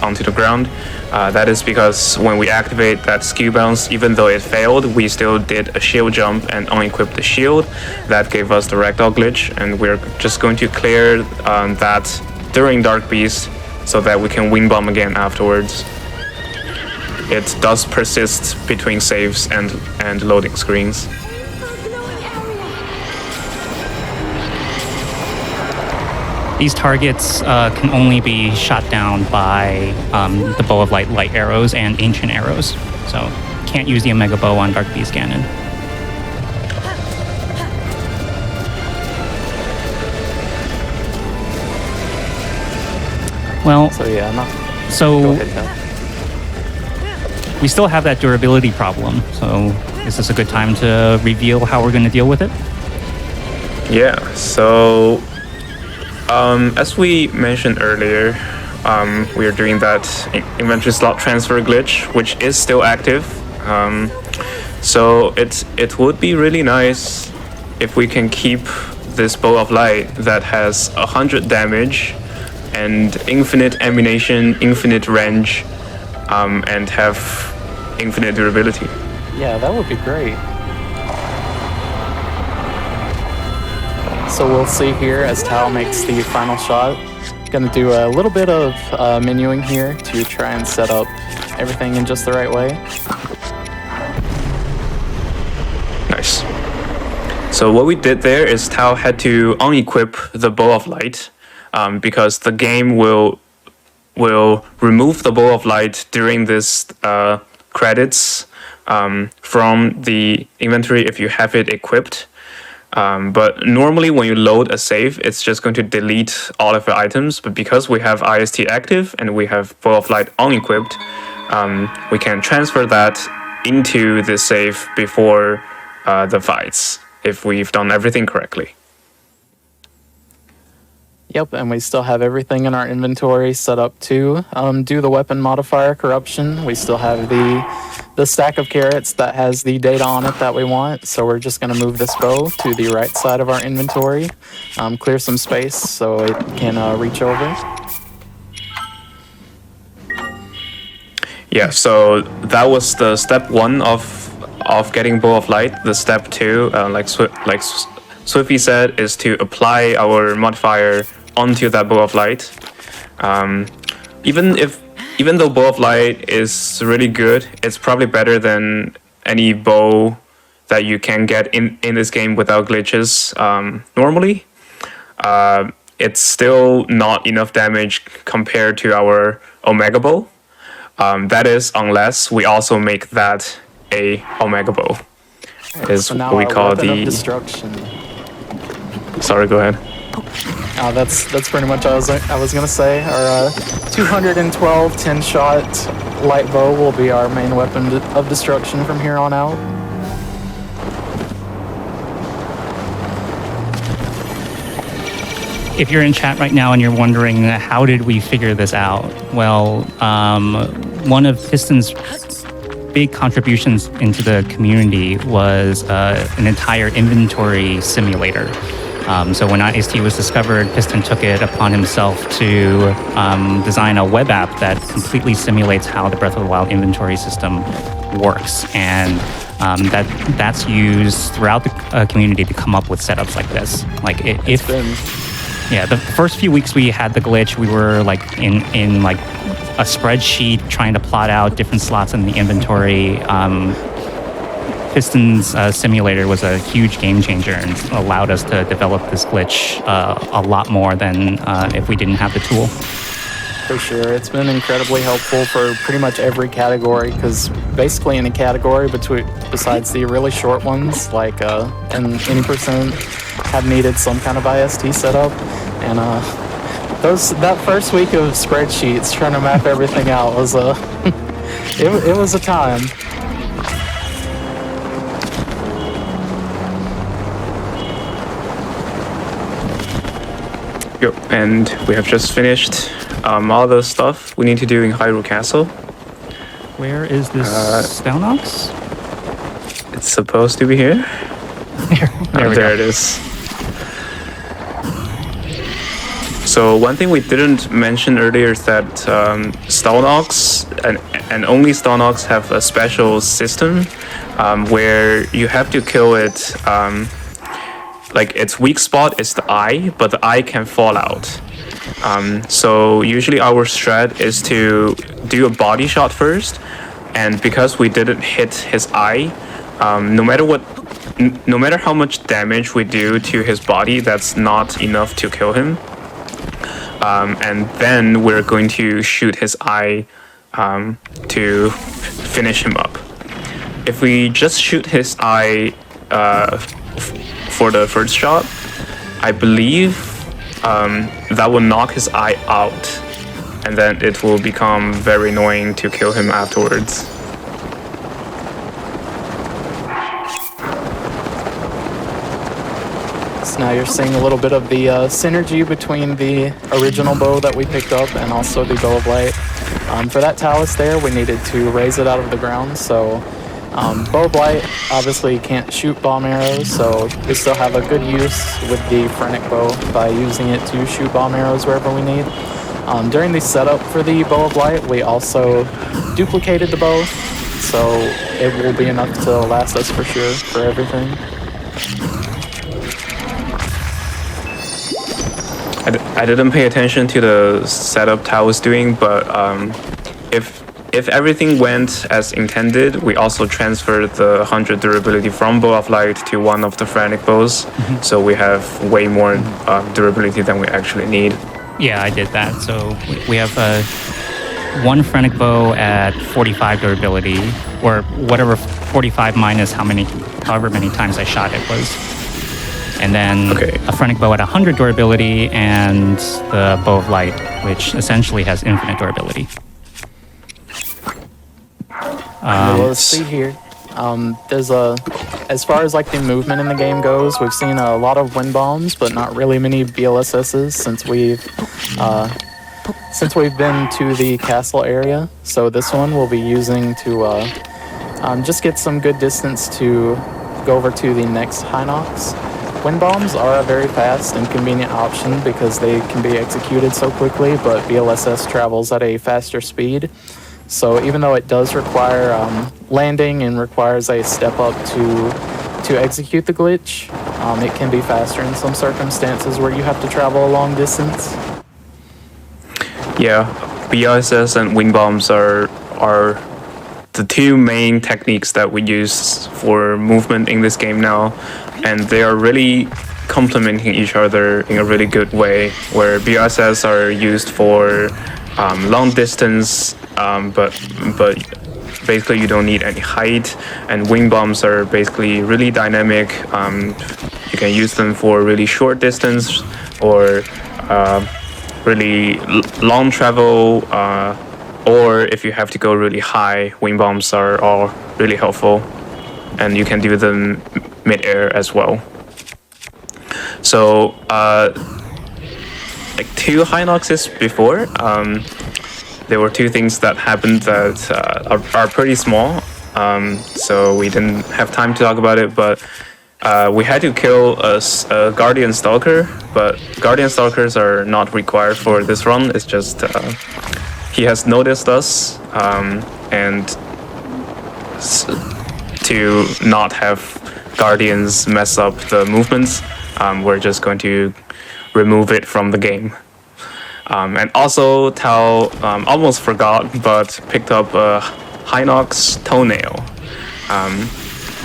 onto the ground. That is because when we activate that skill bounce, even though it failed, we still did a shield jump and unequipped the shield. That gave us the ragdoll glitch, and we're just going to clear that during Dark Beast so that we can wing bomb again afterwards. It does persist between saves and loading screens. These targets can only be shot down by the bow of light arrows and ancient arrows, so can't use the Omega Bow on Dark Beast Ganon. Well, So yeah, go ahead, Cal. we still have that durability problem, so is this a good time to reveal how we're going to deal with it? Yeah, so as we mentioned earlier, we are doing that inventory slot transfer glitch, which is still active. So it would be really nice if we can keep this bow of light that has 100 damage and infinite ammunition, infinite range, and have infinite durability. Yeah, that would be great. So we'll see here as Tao makes the final shot. Gonna do a little bit of menuing here to try and set up everything in just the right way. Nice. So what we did there is Tao had to unequip the bow of light because the game will remove the bow of light during this credits from the inventory if you have it equipped. But normally when you load a save, it's just going to delete all of your items. But because we have IST active and we have bow of light unequipped, we can transfer that into the save before the fights if we've done everything correctly. Yep, and we still have everything in our inventory set up to do the weapon modifier corruption. We still have the stack of carrots that has the data on it that we want. So we're just going to move this bow to the right side of our inventory, clear some space so it can reach over. Yeah, so that was the step 1 of getting bow of light. The step 2, like Swiffy said, is to apply our modifier onto that bow of light. Even though bow of light is really good, it's probably better than any bow that you can get in this game without glitches. Normally, it's still not enough damage compared to our Omega Bow. That is unless we also make that a Omega Bow. is So now what we our call weapon of the. destruction. Sorry, go ahead. That's pretty much what I was gonna say. Our 212 10-shot light bow will be our main weapon of destruction from here on out. If you're in chat right now and you're wondering how did we figure this out, well, one of Piston's big contributions into the community was an entire inventory simulator. So when IST was discovered, Piston took it upon himself to design a web app that completely simulates how the Breath of the Wild inventory system works. And that's used throughout the community to come up with setups like this. Like Yeah, the first few weeks we had the glitch, we were like in like a spreadsheet trying to plot out different slots in the inventory. Piston's simulator was a huge game changer and allowed us to develop this glitch a lot more than if we didn't have the tool. For sure, it's been incredibly helpful for pretty much every category, because basically any category besides the really short ones, like and any percent, have needed some kind of IST setup. And that first week of spreadsheets trying to map everything out was it was a time. Yep, and we have just finished all the stuff we need to do in Hyrule Castle. Where is this Stalnox? It's supposed to be here. There it is. So one thing we didn't mention earlier is that Stalnox and only Stalnox have a special system where you have to kill it. Like its weak spot is the eye, but the eye can fall out. So usually our strat is to do a body shot first, and because we didn't hit his eye, no matter how much damage we do to his body, that's not enough to kill him. And then we're going to shoot his eye to finish him up. If we just shoot his eye for the first shot, I believe that will knock his eye out, and then it will become very annoying to kill him afterwards. So now you're seeing a little bit of the synergy between the original bow that we picked up and also the bow of light. For that talus there, we needed to raise it out of the ground, so bow of light obviously can't shoot bomb arrows, so we still have a good use with the Phrenic bow by using it to shoot bomb arrows wherever we need. During the setup for the bow of light, we also duplicated the bow, so it will be enough to last us for sure for everything. I didn't pay attention to the setup Tao was doing, but if everything went as intended, we also transferred the 100 durability from Bow of Light to one of the Phrenic bows, so we have way more durability than we actually need. Yeah, I did that. So we have one Phrenic bow at 45 durability, or whatever 45 minus however many times I shot it was. And then a Phrenic bow at 100 durability, and the Bow of Light, which essentially has infinite durability. Let's see here. There's as far as like the movement in the game goes, we've seen a lot of wind bombs, but not really many BLSSs since we've been to the castle area. So this one we'll be using to just get some good distance to go over to the next Hinox. Wind bombs are a very fast and convenient option because they can be executed so quickly, but BLSS travels at a faster speed. So even though it does require landing and requires a step up to execute the glitch, it can be faster in some circumstances where you have to travel a long distance. Yeah, BLSS and wind bombs are the two main techniques that we use for movement in this game now, and they are really complementing each other in a really good way, where BLSS are used for long distance, but basically you don't need any height, and wing bombs are basically really dynamic. You can use them for really short distance or really long travel, or if you have to go really high, wing bombs are all really helpful, and you can do them mid-air as well. So like 2 High Noxes before, there were 2 things that happened that are pretty small, so we didn't have time to talk about it, but we had to kill a Guardian Stalker, but Guardian Stalkers are not required for this run. It's just he has noticed us, and to not have Guardians mess up the movements, we're just going to remove it from the game. And also, Tao almost forgot, but picked up a Hinox Toenail.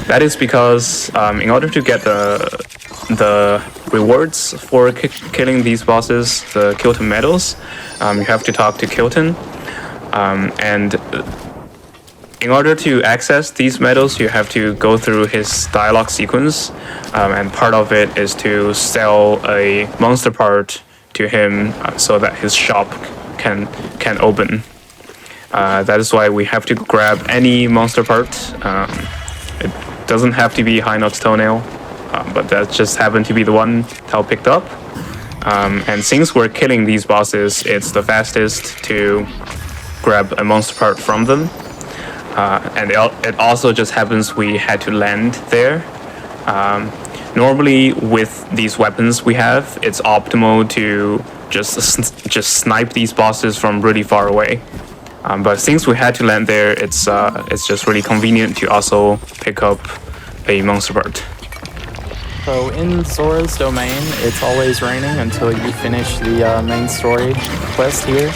That is because in order to get the rewards for killing these bosses, the Kilton Medals, you have to talk to Kilton. And in order to access these medals, you have to go through his dialogue sequence, and part of it is to sell a monster part to him so that his shop can open. That is why we have to grab any monster part. It doesn't have to be Hinox Toenail, but that just happened to be the one Tao picked up. And since we're killing these bosses, it's the fastest to grab a monster part from them. And it also just happens we had to land there. Normally with these weapons we have, it's optimal to just snipe these bosses from really far away. But since we had to land there, it's just really convenient to also pick up a monster part. So in Sora's domain, it's always raining until you finish the main story quest here.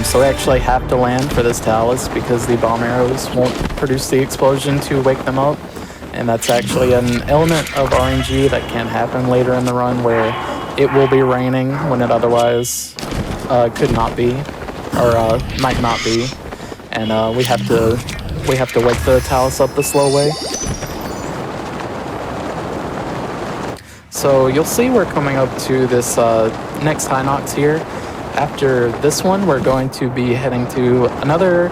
So we actually have to land for this talus because the bomb arrows won't produce the explosion to wake them up. And that's actually an element of RNG that can happen later in the run where it will be raining when it otherwise could not be, or might not be. And we have to wake the talus up the slow way. So you'll see we're coming up to this next Hinox here. After this one, we're going to be heading to another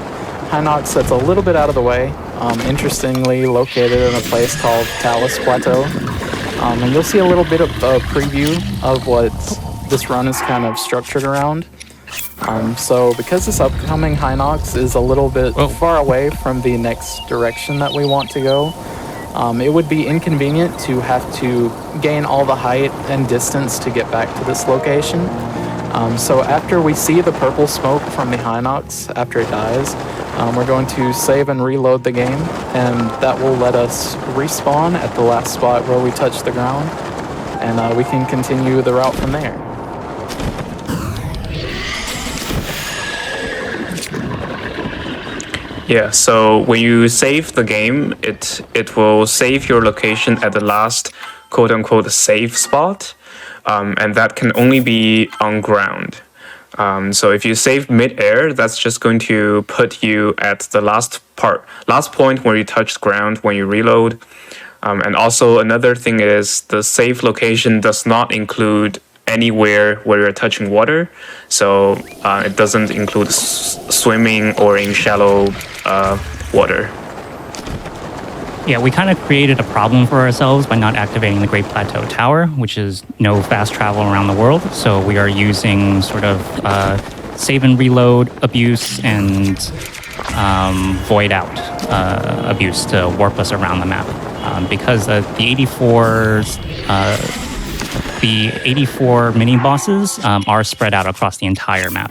Hinox that's a little bit out of the way. Interestingly located in a place called Talus Plateau. And you'll see a little bit of a preview of what this run is kind of structured around. So because this upcoming Hinox is a little bit far away from the next direction that we want to go, it would be inconvenient to have to gain all the height and distance to get back to this location. So after we see the purple smoke from the Hinox, after it dies, we're going to save and reload the game, and that will let us respawn at the last spot where we touch the ground, and we can continue the route from there. Yeah, so when you save the game, it will save your location at the last quote-unquote safe spot, and that can only be on ground. So if you save mid-air, that's just going to put you at the last point where you touch ground when you reload. And also another thing is the safe location does not include anywhere where you're touching water. So it doesn't include swimming or in shallow water. Yeah, we kind of created a problem for ourselves by not activating the Great Plateau Tower, which is no fast travel around the world. So we are using sort of save and reload abuse and void out abuse to warp us around the map. Because the 84 mini bosses are spread out across the entire map.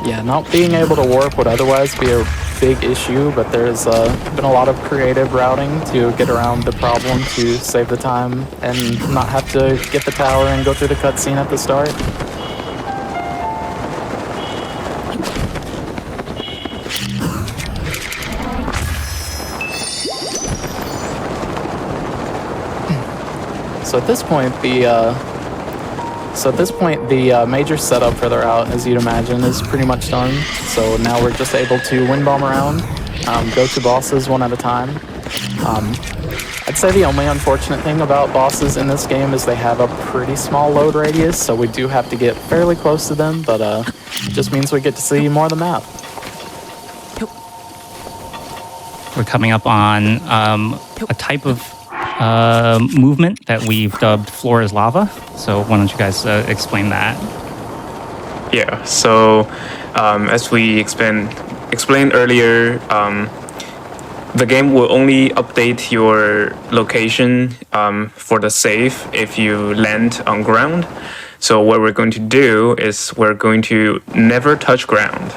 Yeah, not being able to warp would otherwise be a big issue, but there's been a lot of creative routing to get around the problem to save the time and not have to get the tower and go through the cutscene at the start. So at this point, So at this point, the major setup for the route, as you'd imagine, is pretty much done. So now we're just able to wind bomb around, go to bosses one at a time. I'd say the only unfortunate thing about bosses in this game is they have a pretty small load radius, so we do have to get fairly close to them, but it just means we get to see more of the map. We're coming up on a type of movement that we've dubbed floor is lava. So why don't you guys explain that? Yeah, so as we explained earlier, the game will only update your location for the save if you land on ground. So what we're going to do is we're going to never touch ground.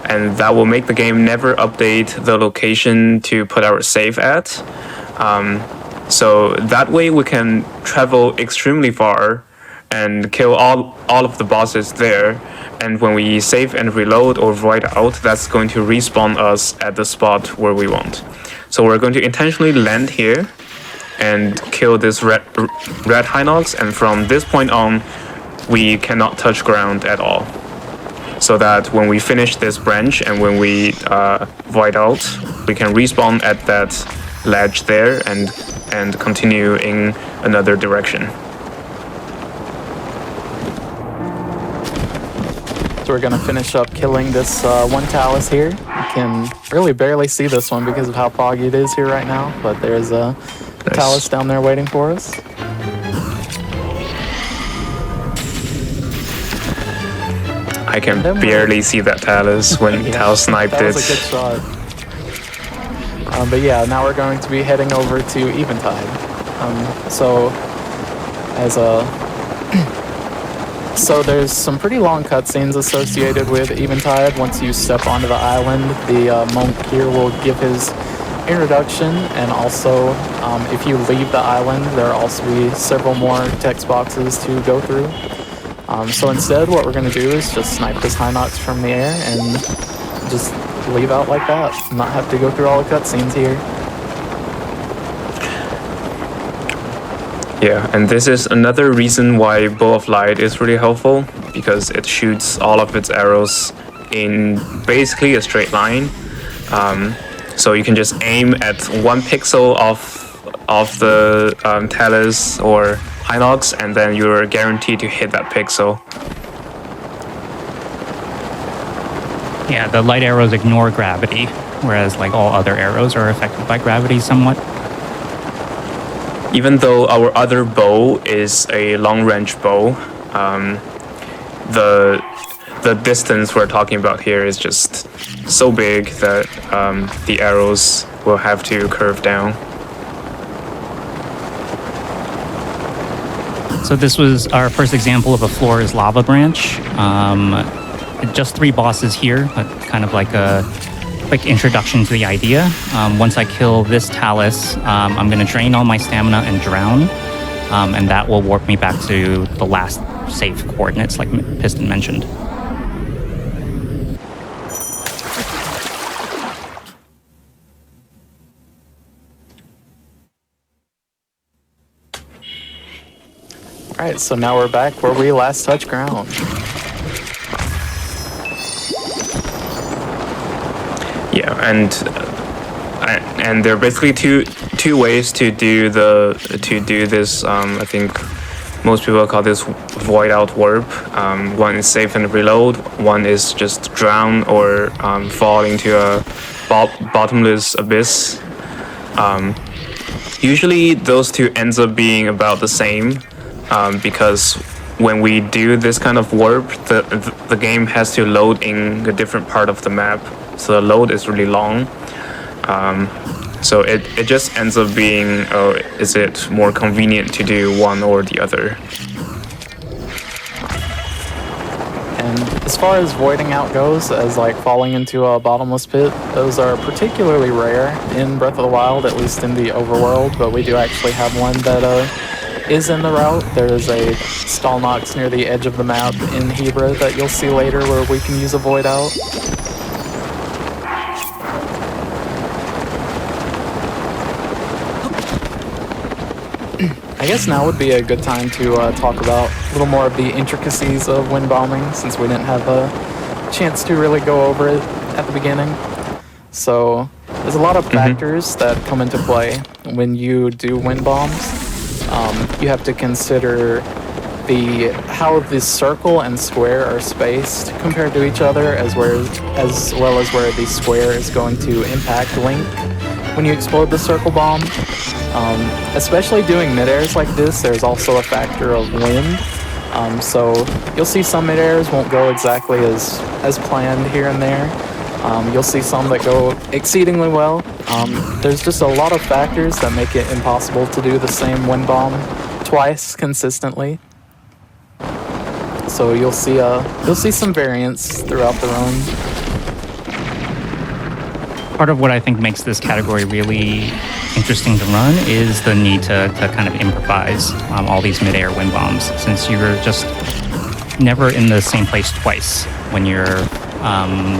And that will make the game never update the location to put our save at. So that way we can travel extremely far and kill all of the bosses there. And when we save and reload or void out, that's going to respawn us at the spot where we want. So we're going to intentionally land here and kill this red Hinox. And from this point on, we cannot touch ground at all. So that when we finish this branch and when we void out, we can respawn at that ledge there and continue in another direction. So we're going to finish up killing this one talus here. You can really barely see this one because of how foggy it is here right now, but there's a talus down there waiting for us. I can barely see that talus when Tal sniped it. That was a good shot. But yeah, now we're going to be heading over to Eventide. So there's some pretty long cutscenes associated with Eventide. Once you step onto the island, the monk here will give his introduction, and also if you leave the island, there will also be several more text boxes to go through. So instead, what we're going to do is just snipe this Hinox from the air and just leave out like that. Not have to go through all the cutscenes here. Yeah, and this is another reason why Bow of Light is really helpful, because it shoots all of its arrows in basically a straight line. So you can just aim at 1 pixel of the talus or Hinox, and then you're guaranteed to hit that pixel. Yeah, the light arrows ignore gravity, whereas like all other arrows are affected by gravity somewhat. Even though our other bow is a long-range bow, the distance we're talking about here is just so big that the arrows will have to curve down. So this was our first example of a floor is lava branch. Just 3 bosses here, but kind of like a quick introduction to the idea. Once I kill this talus, I'm going to drain all my stamina and drown, and that will warp me back to the last safe coordinates like Piston mentioned. Alright, so now we're back where we last touched ground. Yeah, and there are basically two ways to do this. I think most people call this void out warp. One is save and reload. One is just drown or fall into a bottomless abyss. Usually those two ends up being about the same, because when we do this kind of warp, the game has to load in a different part of the map. So the load is really long. So it just ends up being, is it more convenient to do one or the other? And as far as voiding out goes, as like falling into a bottomless pit, those are particularly rare in Breath of the Wild, at least in the overworld, but we do actually have one that is in the route. There is a Stallnox near the edge of the map in Hebra that you'll see later where we can use a void out. I guess now would be a good time to talk about a little more of the intricacies of wind bombing, since we didn't have a chance to really go over it at the beginning. So there's a lot of factors that come into play when you do wind bombs. You have to consider how the circle and square are spaced compared to each other, as well as where the square is going to impact Link when you explode the circle bomb. Especially doing mid-airs like this, there's also a factor of wind. So you'll see some mid-airs won't go exactly as planned here and there. You'll see some that go exceedingly well. There's just a lot of factors that make it impossible to do the same wind bomb twice consistently. So you'll see some variance throughout the run. Part of what I think makes this category really interesting to run is the need to kind of improvise all these mid-air wind bombs, since you're just never in the same place twice when you're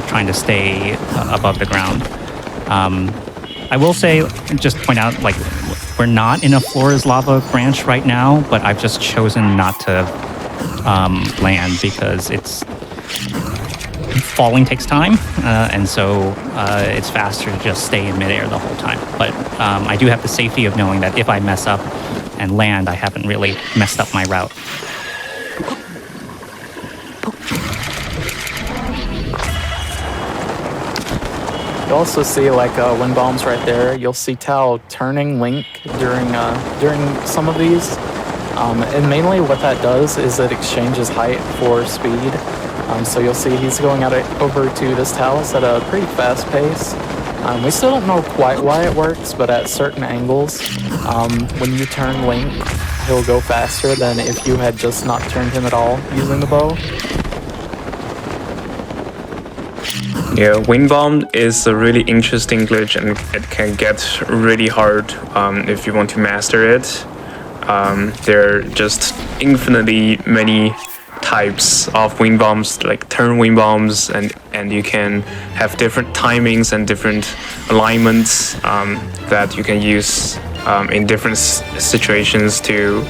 trying to stay above the ground. I will say, just point out, like, we're not in a floor is lava branch right now, but I've just chosen not to land because falling takes time, and so it's faster to just stay in midair the whole time. But I do have the safety of knowing that if I mess up and land, I haven't really messed up my route. You also see like wind bombs right there. You'll see Tao turning Link during some of these, and mainly what that does is it exchanges height for speed. So you'll see he's going over to this talus at a pretty fast pace. We still don't know quite why it works, but at certain angles, when you turn Link, he'll go faster than if you had just not turned him at all using the bow. Yeah, wind bomb is a really interesting glitch, and it can get really hard if you want to master it. There are just infinitely many types of wind bombs, like turn wind bombs, and you can have different timings and different alignments that you can use in different situations to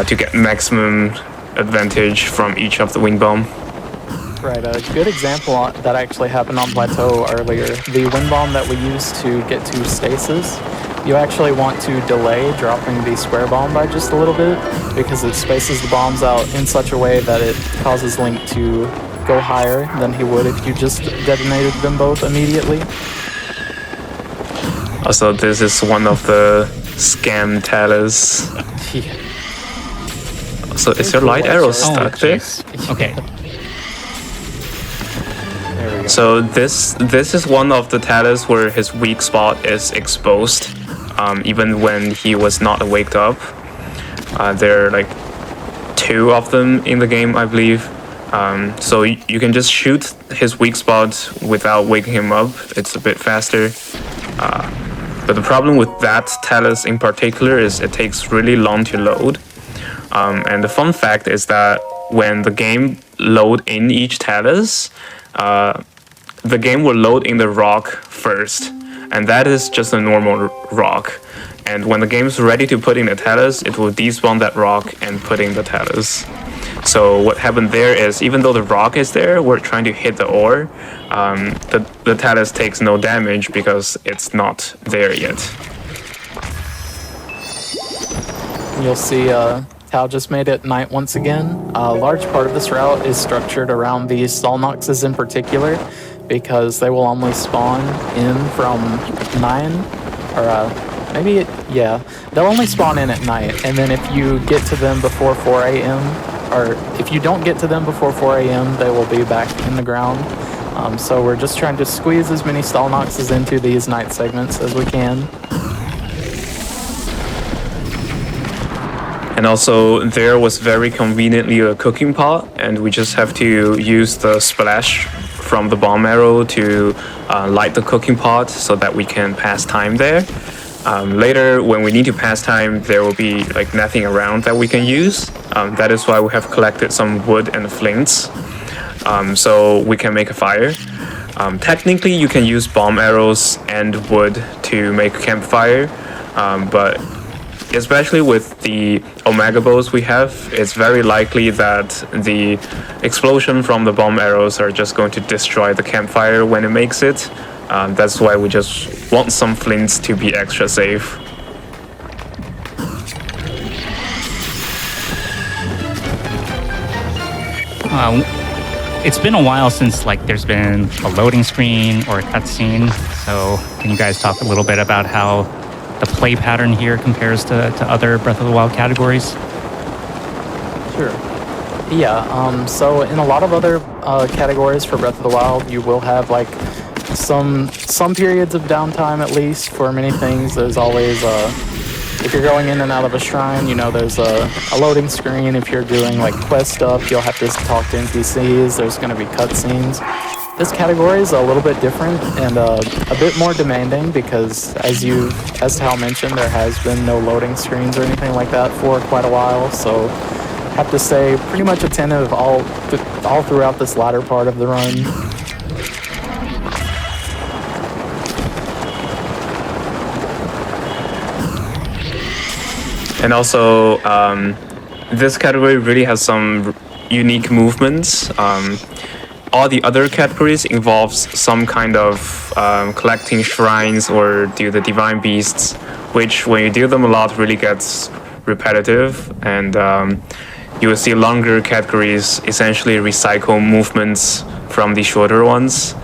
get maximum advantage from each of the wind bomb. Right, a good example that actually happened on Plateau earlier. The wind bomb that we used to get to stasis, you actually want to delay dropping the square bomb by just a little bit, because it spaces the bombs out in such a way that it causes Link to go higher than he would if you just detonated them both immediately. Also, this is one of the scam talus. Yeah. So is your light arrow stuck there? Okay. There we go. So this is one of the talus where his weak spot is exposed, even when he was not waked up. There are like 2 of them in the game, I believe. So you can just shoot his weak spot without waking him up. It's a bit faster. But the problem with that talus in particular is it takes really long to load. And the fun fact is that when the game load in each talus, the game will load in the rock first, and that is just a normal rock. And when the game is ready to put in the talus, it will despawn that rock and put in the talus. So what happened there is, even though the rock is there, we're trying to hit the ore, the talus takes no damage because it's not there yet. You'll see Tao just made it night once again. A large part of this route is structured around the Stalnoxes in particular, because they will only spawn in from 9, or they'll only spawn in at night, and then if you get to them before 4 a.m., or if you don't get to them before 4 a.m., they will be back in the ground. So we're just trying to squeeze as many Stalnoxes into these night segments as we can. And also, there was very conveniently a cooking pot, and we just have to use the splash from the bomb arrow to light the cooking pot so that we can pass time there. Later, when we need to pass time, there will be like nothing around that we can use. That is why we have collected some wood and flints, so we can make a fire. Technically, you can use bomb arrows and wood to make a campfire, but especially with the Omega bows we have, it's very likely that the explosion from the bomb arrows are just going to destroy the campfire when it makes it. That's why we just want some flints to be extra safe. It's been a while since there's been a loading screen or a cutscene. So can you guys talk a little bit about how the play pattern here compares to other Breath of the Wild categories? Sure. Yeah, so in a lot of other categories for Breath of the Wild, you will have some periods of downtime at least for many things. There's always if you're going in and out of a shrine, there's a loading screen. If you're doing quest stuff, you'll have to talk to NPCs. There's going to be cutscenes. This category is a little bit different and a bit more demanding because, as Tal mentioned, there has been no loading screens or anything like that for quite a while. So, I have to say, pretty much attentive all throughout this latter part of the run. And also, this category really has some unique movements. All the other categories involves some kind of collecting shrines or do the divine beasts, which when you do them a lot really gets repetitive, and you will see longer categories essentially recycle movements from the shorter ones.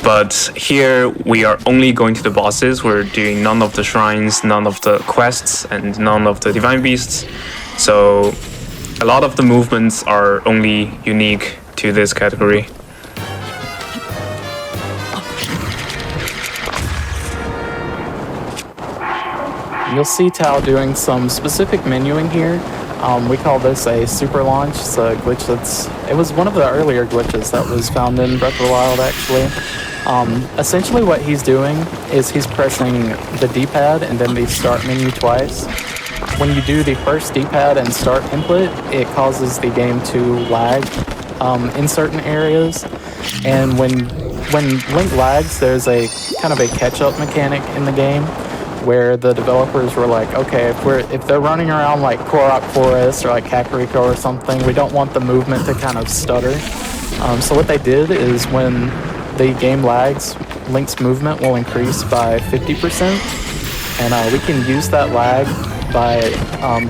But here we are only going to the bosses. We're doing none of the shrines, none of the quests, and none of the divine beasts. So a lot of the movements are only unique to this category. You'll see Tao doing some specific menuing here. We call this a super launch. It's a glitch it was one of the earlier glitches that was found in Breath of the Wild, actually. Essentially what he's doing is he's pressing the D-pad and then the start menu twice. When you do the first D-pad and start input, it causes the game to lag in certain areas. And when Link lags, there's a kind of a catch-up mechanic in the game where the developers were like, okay, if they're running around like Korok Forest or like Kakariko or something, we don't want the movement to kind of stutter. So what they did is when the game lags, Link's movement will increase by 50%, and we can use that lag by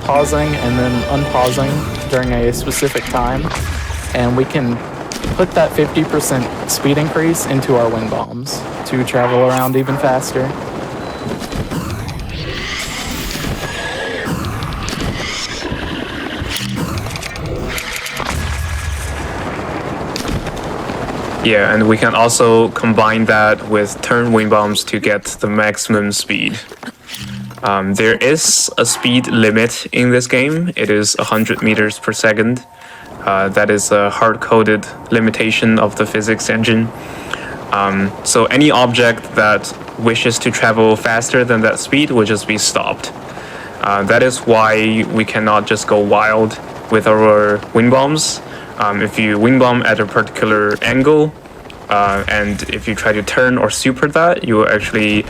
pausing and then unpausing during a specific time, and we can put that 50% speed increase into our wind bombs to travel around even faster. Yeah, and we can also combine that with turn wind bombs to get the maximum speed. There is a speed limit in this game. It is 100 meters per second. That is a hard-coded limitation of the physics engine. So any object that wishes to travel faster than that speed will just be stopped. That is why we cannot just go wild with our wind bombs. If you wind bomb at a particular angle, and if you try to turn or super that, you will actually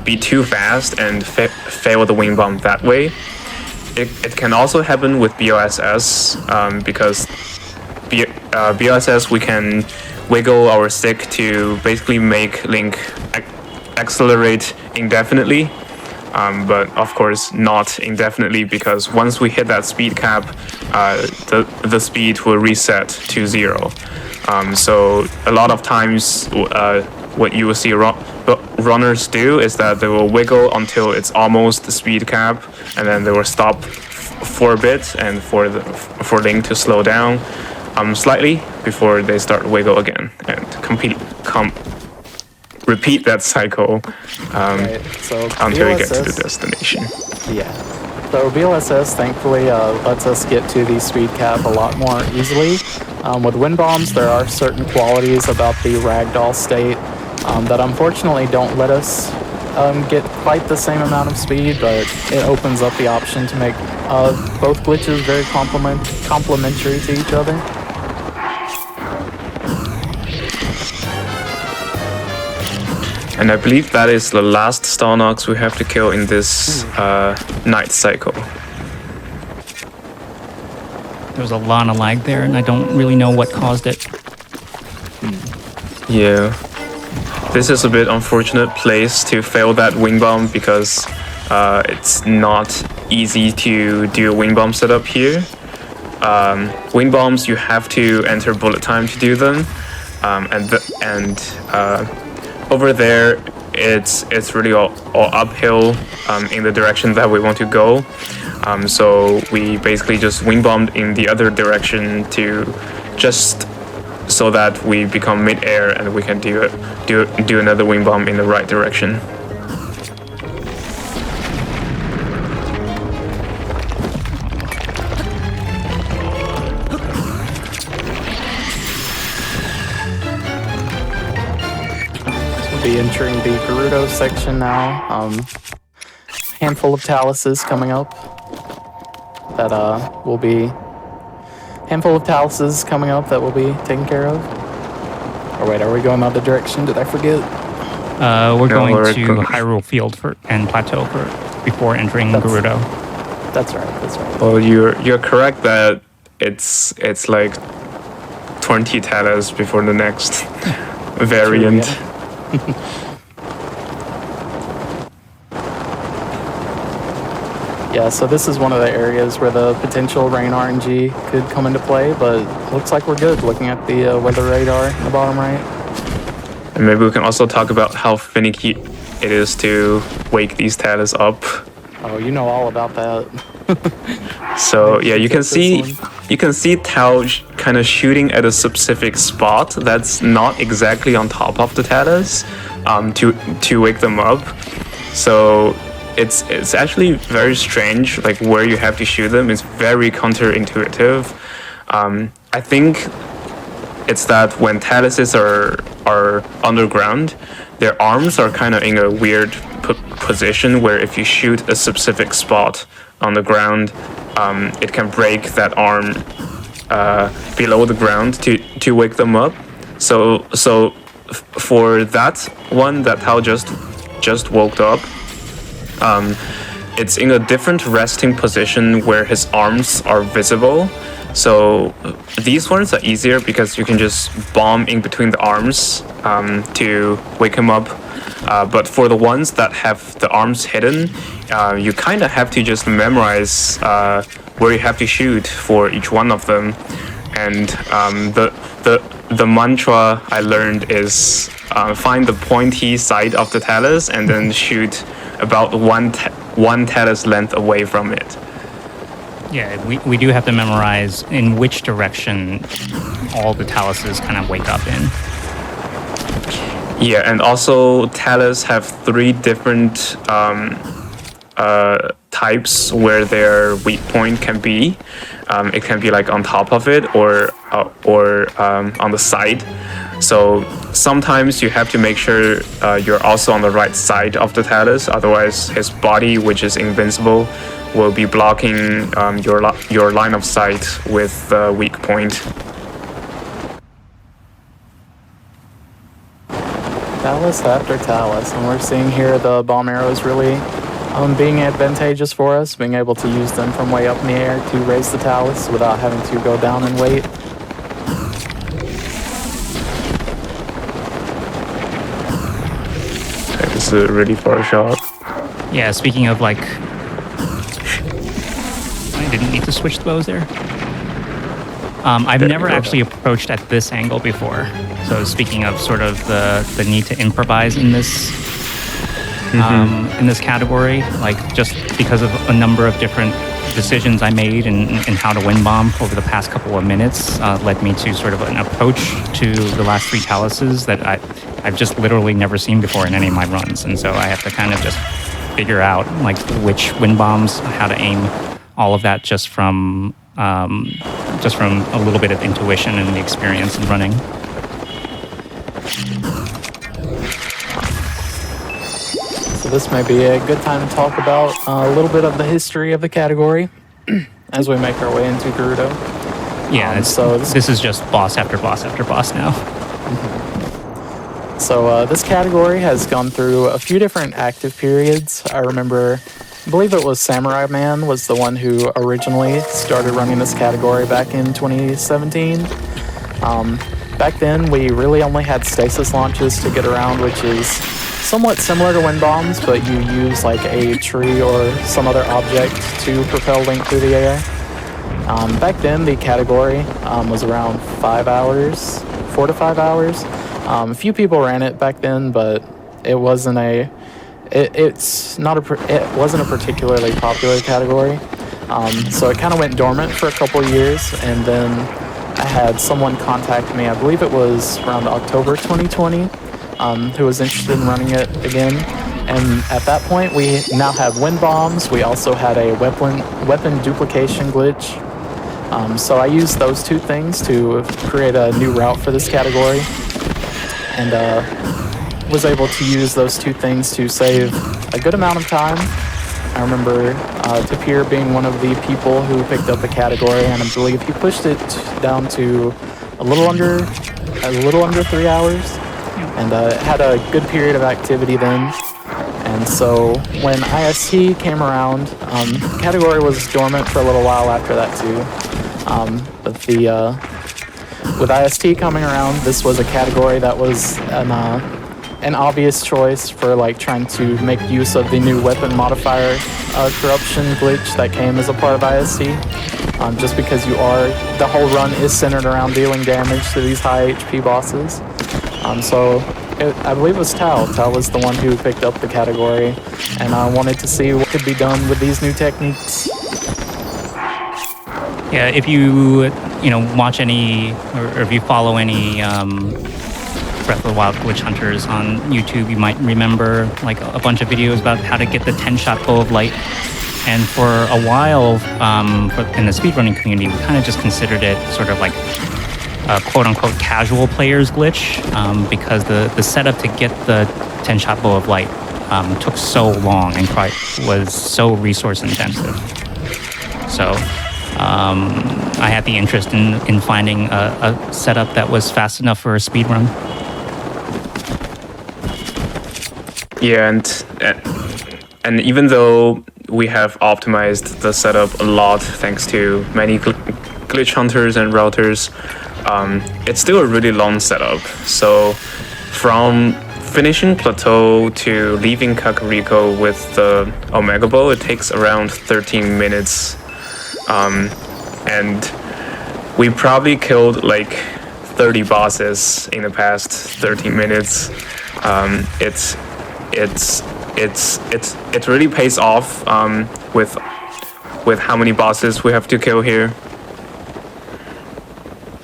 be too fast and fail the wind bomb that way. It can also happen with BOSS, because BOSS we can wiggle our stick to basically make Link accelerate indefinitely. But of course not indefinitely, because once we hit that speed cap, the speed will reset to 0. So a lot of times what you will see runners do is that they will wiggle until it's almost the speed cap, and then they will stop for a bit and for Link to slow down slightly before they start wiggle again and repeat that cycle Right. So until we get to BLSS the destination. Yeah. So BLSS thankfully lets us get to the speed cap a lot more easily. With wind bombs, there are certain qualities about the ragdoll state that unfortunately don't let us get quite the same amount of speed, but it opens up the option to make both glitches very complementary to each other. And I believe that is the last Stalnox we have to kill in this night cycle. There was a lot of lag there, and I don't really know what caused it. Yeah. This is a bit unfortunate place to fail that wing bomb because it's not easy to do a wing bomb setup here. Wing bombs, you have to enter bullet time to do them, over there it's really all uphill in the direction that we want to go. So we basically just wing bombed in the other direction to just so that we become mid-air and we can do another wing bomb in the right direction. Be entering the Gerudo section now. Handful of taluses coming up that will be taken care of. Or wait, are we going the other direction? Did I forget? We're going to Hyrule Field and Plateau before entering Gerudo. That's right. Well, you're correct that it's like 20 talus before the next variant. True, yeah. Yeah, so this is one of the areas where the potential rain RNG could come into play, but looks like we're good looking at the weather radar in the bottom right. And maybe we can also talk about how finicky it is to wake these talus up. Oh, you know all about that. So yeah, you can see Tao kind of shooting at a specific spot that's not exactly on top of the talus to wake them up. So it's actually very strange, like where you have to shoot them. It's very counterintuitive. I think it's that when taluses are underground, their arms are kind of in a weird position where if you shoot a specific spot on the ground, it can break that arm below the ground to wake them up. So for that one that Tao just woke up, it's in a different resting position where his arms are visible. So these ones are easier because you can just bomb in between the arms to wake him up. But for the ones that have the arms hidden, you kind of have to just memorize where you have to shoot for each one of them. And the mantra I learned is find the pointy side of the talus and then shoot about one talus length away from it. Yeah, we do have to memorize in which direction all the taluses kind of wake up in. Yeah, and also talus have 3 different types where their weak point can be. It can be like on top of it or on the side. So sometimes you have to make sure you're also on the right side of the talus. Otherwise, his body, which is invincible, will be blocking your line of sight with the weak point. Talus after talus, and we're seeing here the bomb arrows really being advantageous for us, being able to use them from way up in the air to raise the talus without having to go down and wait. This is a really far shot. Yeah, speaking of like... I didn't need to switch the bows there. I've never actually approached at this angle before. So speaking of sort of the need to improvise in this in this category, like just because of a number of different decisions I made and how to win bomb over the past couple of minutes led me to sort of an approach to the last 3 taluses that I've just literally never seen before in any of my runs. And so I have to kind of just figure out like which win bombs, how to aim, all of that just from a little bit of intuition and the experience in running. So this may be a good time to talk about a little bit of the history of the category as we make our way into Gerudo. Yeah, so this is just boss after boss after boss now. So this category has gone through a few different active periods. I believe it was Samurai Man was the one who originally started running this category back in 2017. Back then, we really only had stasis launches to get around, which is somewhat similar to wind bombs, but you use like a tree or some other object to propel Link through the air. Back then, the category was around 5 hours, 4 to 5 hours. A few people ran it back then, but it wasn't a particularly popular category. So it kind of went dormant for a couple of years, and then I had someone contact me, I believe it was around October 2020, who was interested in running it again. And at that point, we now have wind bombs. We also had a weapon duplication glitch. So I used those two things to create a new route for this category, and was able to use those two things to save a good amount of time. I remember Tapir being one of the people who picked up the category, and I believe he pushed it down to a little under 3 hours, and had a good period of activity then. And so when IST came around, the category was dormant for a little while after that too. But with IST coming around, this was a category that was an obvious choice for like trying to make use of the new weapon modifier corruption glitch that came as a part of IST. Just because the whole run is centered around dealing damage to these high HP bosses. I believe it was Tao. Tao was the one who picked up the category, and I wanted to see what could be done with these new techniques. Yeah, if you watch any or if you follow any Breath of the Wild glitch hunters on YouTube, you might remember like a bunch of videos about how to get the 10-shot bow of light. And for a while, in the speedrunning community, we kind of just considered it sort of like a quote-unquote casual player's glitch, because the setup to get the 10-shot bow of light took so long and was so resource intensive. So I had the interest in finding a setup that was fast enough for a speedrun. Yeah, and even though we have optimized the setup a lot thanks to many glitch hunters and routers, it's still a really long setup. So from finishing Plateau to leaving Kakariko with the Omega Bow, it takes around 13 minutes. And we probably killed like 30 bosses in the past 13 minutes. It really pays off with how many bosses we have to kill here.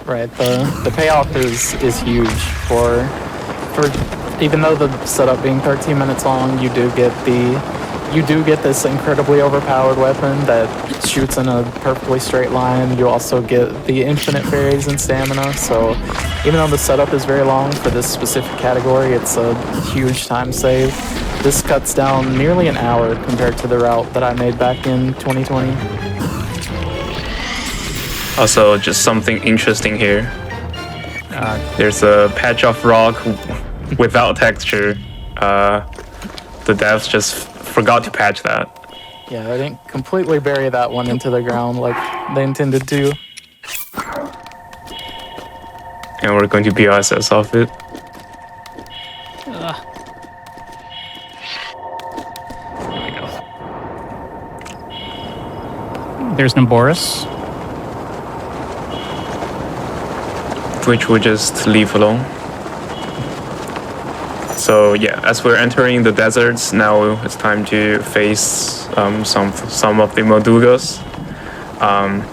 Right, the payoff is huge for even though the setup being 13 minutes long, you do get this incredibly overpowered weapon that shoots in a perfectly straight line. You also get the infinite fairies and stamina. So even though the setup is very long for this specific category, it's a huge time save. This cuts down nearly an hour compared to the route that I made back in 2020. Also, just something interesting here. There's a patch of rock without texture. The devs just forgot to patch that. Yeah, they didn't completely bury that one into the ground like they intended to. And we're going to BRSS off it. There we go. There's Naboris. Which we'll just leave alone. So yeah, as we're entering the deserts, now it's time to face some of the Moldugas.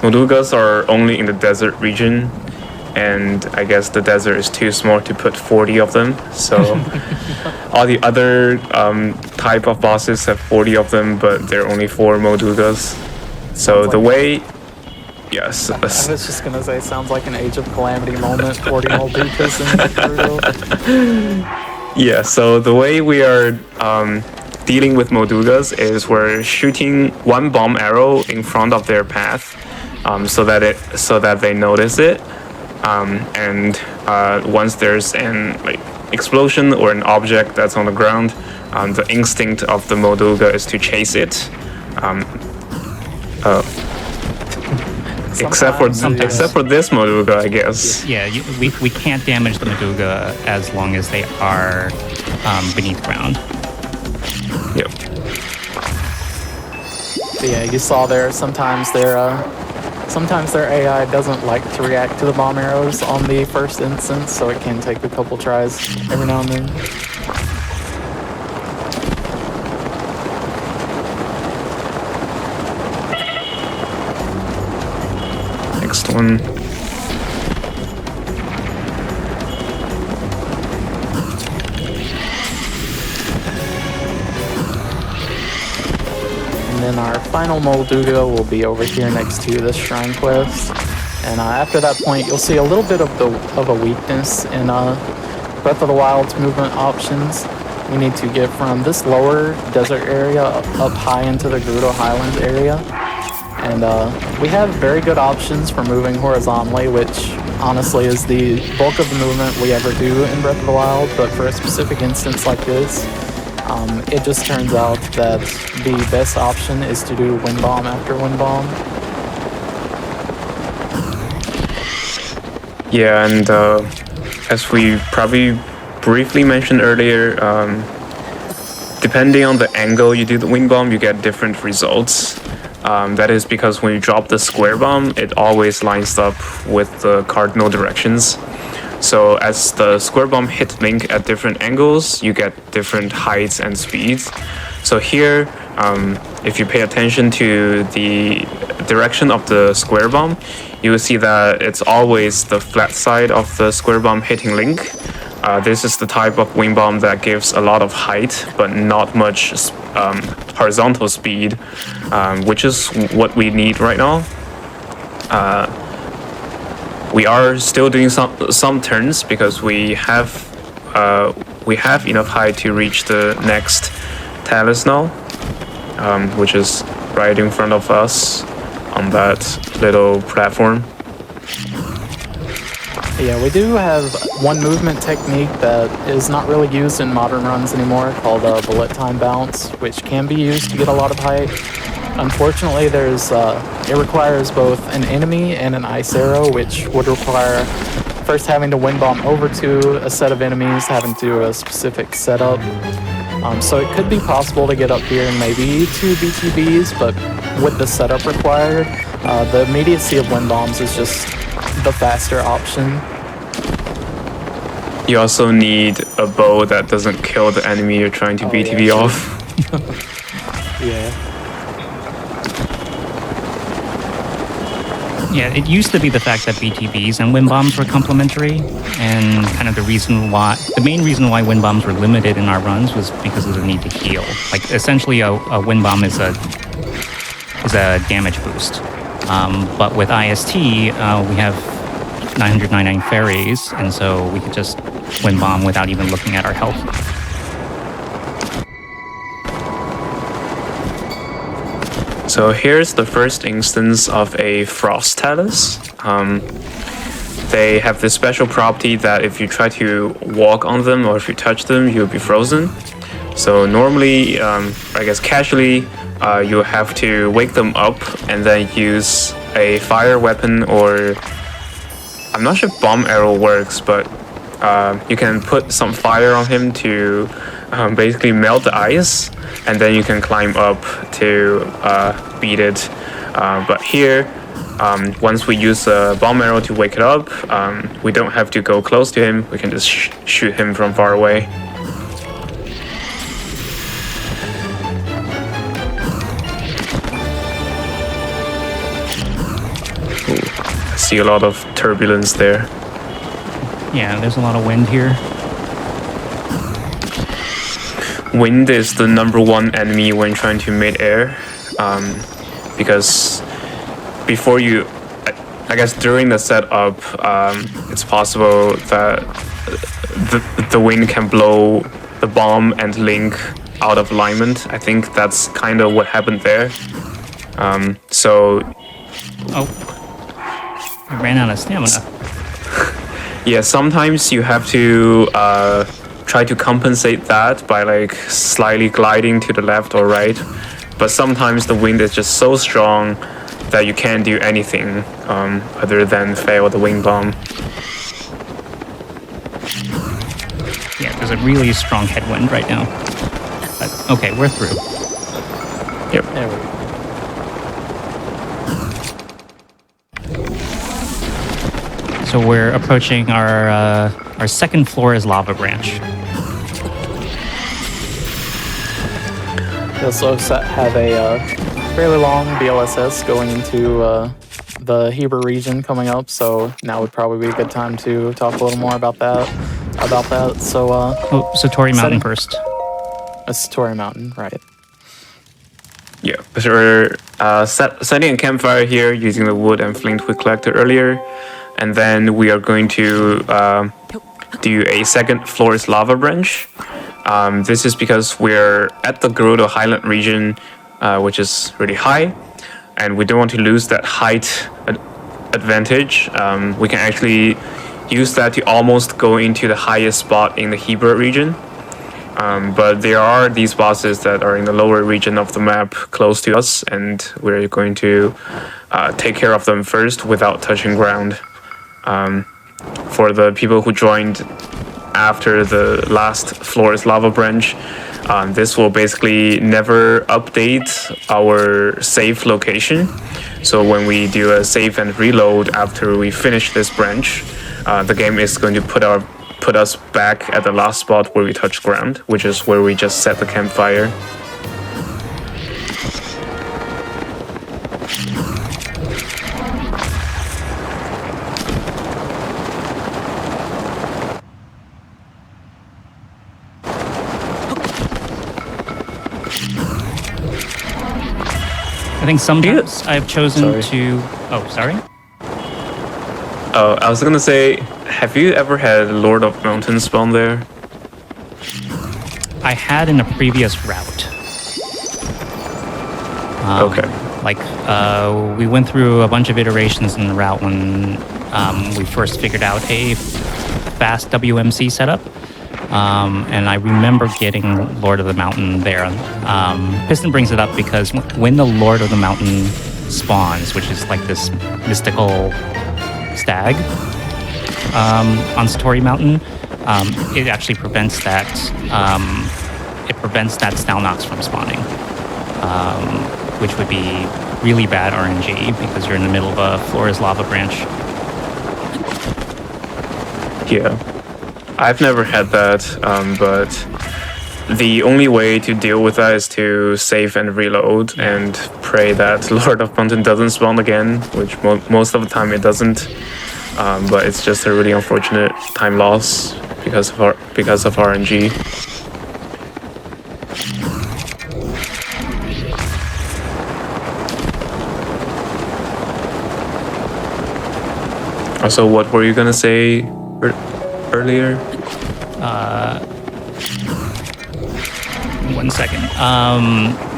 Moldugas are only in the desert region, and I guess the desert is too small to put 40 of them. So all the other type of bosses have 40 of them, but there are only 4 Moldugas. So the way... Yes. I was just gonna say, sounds like an Age of Calamity moment. 40 Moldugas in the crew. Yeah, so the way we are dealing with Moldugas is we're shooting one bomb arrow in front of their path, so that they notice it, and once there's an explosion or an object that's on the ground, the instinct of the Molduga is to chase it. Except for this Molduga, I guess. Yeah, we can't damage the Molduga as long as they are beneath ground. Yep. But yeah, you saw there. Sometimes their AI doesn't like to react to the bomb arrows on the first instance, so it can take a couple tries every now and then. Next one. And then our final Molduga will be over here next to this shrine quest. And after that point, you'll see a little bit of a weakness in Breath of the Wild's movement options. We need to get from this lower desert area up high into the Gerudo Highlands area. And we have very good options for moving horizontally, which honestly is the bulk of the movement we ever do in Breath of the Wild. But for a specific instance like this, it just turns out that the best option is to do Wind Bomb after Wind Bomb. Yeah, and as we probably briefly mentioned earlier, depending on the angle you do the Wind Bomb, you get different results. That is because when you drop the square bomb, it always lines up with the cardinal directions. So as the square bomb hit Link at different angles, you get different heights and speeds. So here, if you pay attention to the direction of the square bomb, you will see that it's always the flat side of the square bomb hitting Link. This is the type of Wind Bomb that gives a lot of height, but not much horizontal speed, which is what we need right now. We are still doing some turns because we have enough height to reach the next talus now, which is right in front of us on that little platform. Yeah, we do have one movement technique that is not really used in modern runs anymore called bullet time bounce, which can be used to get a lot of height. Unfortunately, it requires both an enemy and an ice arrow, which would require first having to Wind Bomb over to a set of enemies, having to do a specific setup. So it could be possible to get up here in maybe 2 BTBs, but with the setup required, the immediacy of Wind Bombs is just the faster option. You also need a bow that doesn't kill the enemy you're trying to BTB off. Yeah. Yeah, it used to be the fact that BTBs and Wind Bombs were complementary, and kind of the main reason why Wind Bombs were limited in our runs was because of the need to heal. Like, essentially a Wind Bomb is a damage boost. But with IST, we have 999 fairies, and so we could just Wind Bomb without even looking at our health. So here's the first instance of a Frost Talus. They have this special property that if you try to walk on them or if you touch them, you'll be frozen. So normally, I guess casually, you have to wake them up and then use a fire weapon, or I'm not sure if bomb arrow works, but you can put some fire on him to basically melt the ice, and then you can climb up to beat it. But here, once we use a bomb arrow to wake it up, we don't have to go close to him. We can just shoot him from far away. I see a lot of turbulence there. Yeah, there's a lot of wind here. Wind is the #1 enemy when trying to mid-air, because before you, I guess during the setup, it's possible that the wind can blow the bomb and Link out of alignment. I think that's kind of what happened there. Oh, I ran out of stamina. Yeah, sometimes you have to try to compensate that by like slightly gliding to the left or right. But sometimes the wind is just so strong that you can't do anything other than fail the wing bomb. Yeah, there's a really strong headwind right now. But, okay, we're through. Yep. There we go. So we're approaching our second floor is Lava Branch. We also have a fairly long BLSS going into the Heber region coming up, so now would probably be a good time to talk a little more about that. So, Oh, Satori Mountain first. Satori Mountain, right? Yeah, so we're setting a campfire here using the wood and flint we collected earlier, and then we are going to do a second floor is Lava Branch. This is because we're at the Gerudo Highland region, which is really high, and we don't want to lose that height advantage. We can actually use that to almost go into the highest spot in the Heber region. But there are these bosses that are in the lower region of the map close to us, and we're going to take care of them first without touching ground. For the people who joined after the last floor is Lava Branch, this will basically never update our save location. So when we do a save and reload after we finish this branch, the game is going to put us back at the last spot where we touched ground, which is where we just set the campfire. I think sometimes I've chosen Sorry. to... Oh, sorry? I was gonna say, have you ever had Lord of Mountains spawn there? I had in a previous route. Okay. Like, we went through a bunch of iterations in the route when we first figured out a fast WMC setup. And I remember getting Lord of the Mountain there. Piston brings it up because when the Lord of the Mountain spawns, which is like this mystical stag on Satori Mountain, it actually prevents that. It prevents that Stalnox from spawning, which would be really bad RNG because you're in the middle of a Flora's Lava Branch. Yeah. I've never had that, but the only way to deal with that is to save and reload and pray that Lord of Mountain doesn't spawn again, which most of the time it doesn't. But it's just a really unfortunate time loss because of RNG. Also, what were you gonna say earlier? 1 second.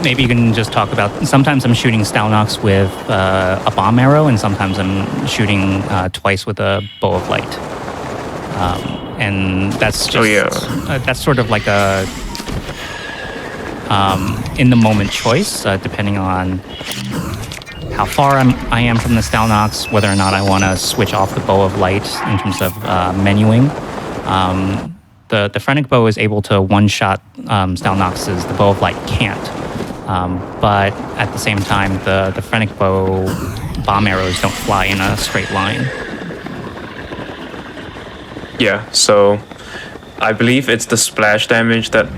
Maybe you can just talk about. Sometimes I'm shooting Stalnox with a bomb arrow, and sometimes I'm shooting twice with a bow of light. And that's just that's sort of like a in the moment choice, depending on how far I am from the Stalnox, whether or not I want to switch off the bow of light in terms of menuing. The Phrenic bow is able to one-shot Stalnoxes, the bow of light can't. But at the same time, the Phrenic bow bomb arrows don't fly in a straight line. Yeah, so I believe it's the splash damage that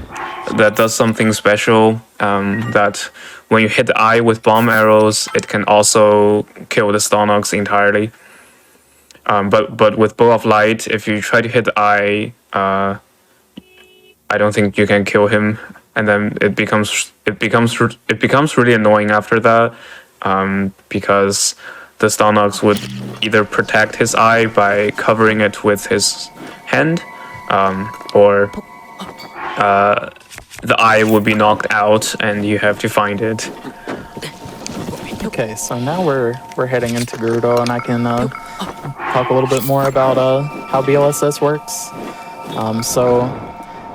does something special, that when you hit the eye with bomb arrows, it can also kill the Stalnox entirely. But with bow of light, if you try to hit the eye, I don't think you can kill him, and then it becomes really annoying after that, because the Stalnox would either protect his eye by covering it with his hand, or the eye would be knocked out and you have to find it. Okay, so now we're heading into Gerudo, and I can talk a little bit more about how BLSS works. So,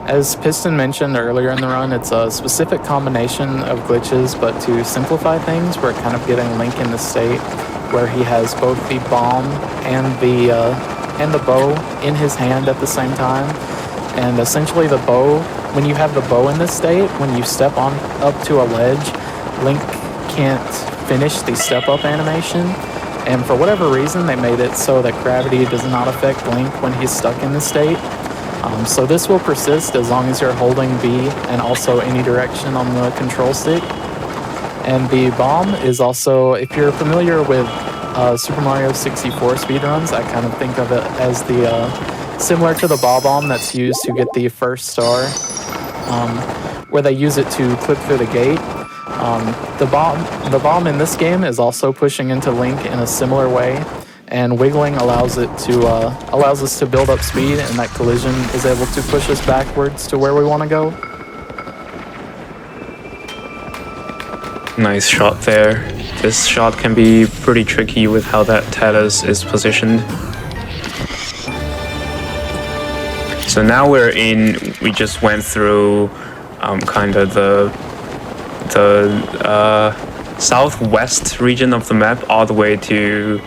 as Piston mentioned earlier in the run, it's a specific combination of glitches, but to simplify things, we're kind of getting Link in the state where he has both the bomb and the bow in his hand at the same time. And essentially the bow, when you have the bow in this state, when you step on up to a ledge, Link can't finish the step up animation. And for whatever reason, they made it so that gravity does not affect Link when he's stuck in this state. So this will persist as long as you're holding B and also any direction on the control stick. And the bomb is also, if you're familiar with Super Mario 64 speedruns, I kind of think of it as the similar to the ball bomb that's used to get the first star, where they use it to clip through the gate. The bomb in this game is also pushing into Link in a similar way, and wiggling allows us to build up speed, and that collision is able to push us backwards to where we want to go. Nice shot there. This shot can be pretty tricky with how that talus is positioned. So now we just went through kind of the southwest region of the map all the way to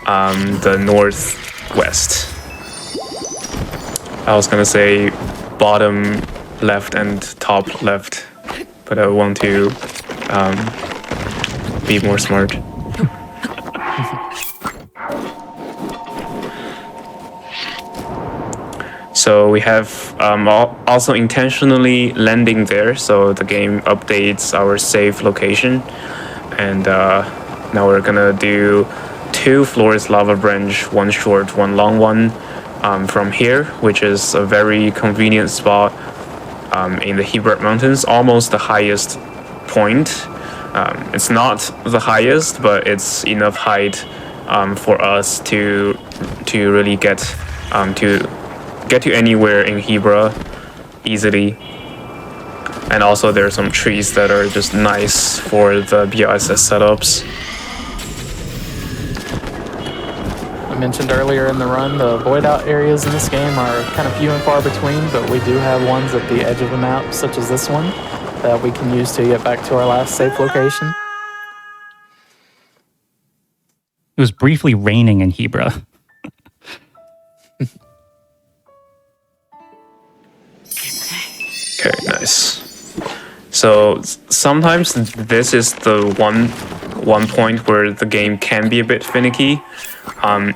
the northwest. I was gonna say bottom left and top left, but I want to be more smart. So we have also intentionally landing there, so the game updates our safe location. And now we're gonna do 2 floors lava branch, 1 short, 1 long one from here, which is a very convenient spot in the Hebert Mountains, almost the highest point. It's not the highest, but it's enough height for us to really get to anywhere in Hebra easily. And also there are some trees that are just nice for the BLSS setups. I mentioned earlier in the run, the void out areas in this game are kind of few and far between, but we do have ones at the edge of the map, such as this one, that we can use to get back to our last safe location. It was briefly raining in Hebra. Okay, nice. So sometimes this is the one point where the game can be a bit finicky.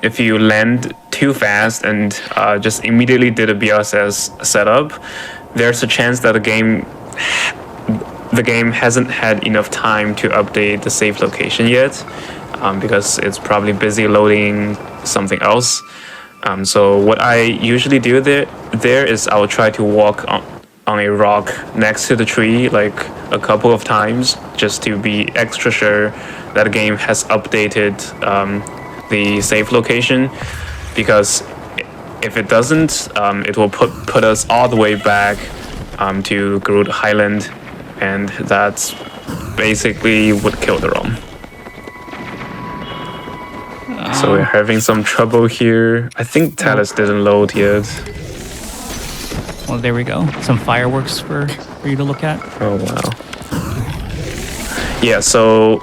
If you land too fast and just immediately did a BLSS setup, there's a chance that the game hasn't had enough time to update the safe location yet, because it's probably busy loading something else. So what I usually do there is I'll try to walk on a rock next to the tree like a couple of times, just to be extra sure that the game has updated the safe location, because if it doesn't, it will put us all the way back to Groot Highland, and that's basically would kill the ROM. So we're having some trouble here. I think Talus didn't load yet. Well, there we go. Some fireworks for you to look at. Oh, wow. Yeah, so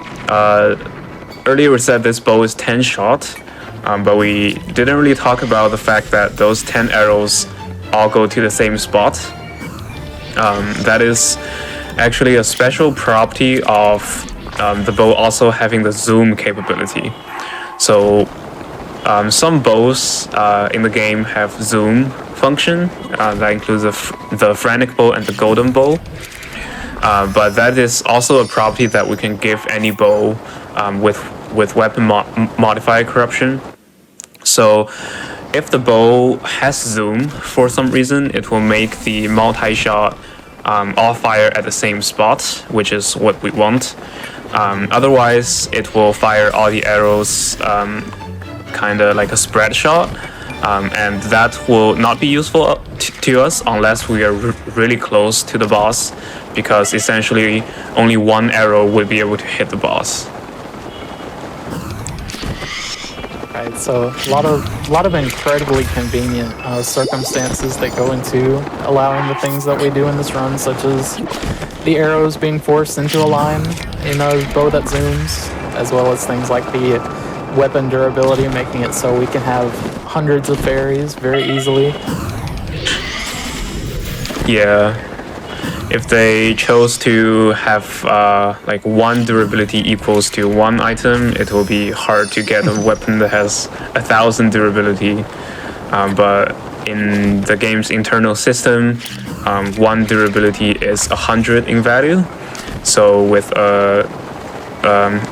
earlier we said this bow is 10 shot, but we didn't really talk about the fact that those 10 arrows all go to the same spot. That is actually a special property of the bow also having the zoom capability. So some bows in the game have zoom function. That includes the frantic bow and the golden bow. But that is also a property that we can give any bow with weapon modifier corruption. So if the bow has zoom for some reason, it will make the multi-shot all fire at the same spot, which is what we want. Otherwise, it will fire all the arrows kind of like a spread shot, and that will not be useful to us unless we are really close to the boss, because essentially only one arrow will be able to hit the boss. Right, so a lot of incredibly convenient circumstances that go into allowing the things that we do in this run, such as the arrows being forced into a line in a bow that zooms, as well as things like the weapon durability, making it so we can have hundreds of fairies very easily. Yeah. If they chose to have like one durability equals to one item, it will be hard to get a weapon that has 1,000 durability. But in the game's internal system, one durability is 100 in value. So with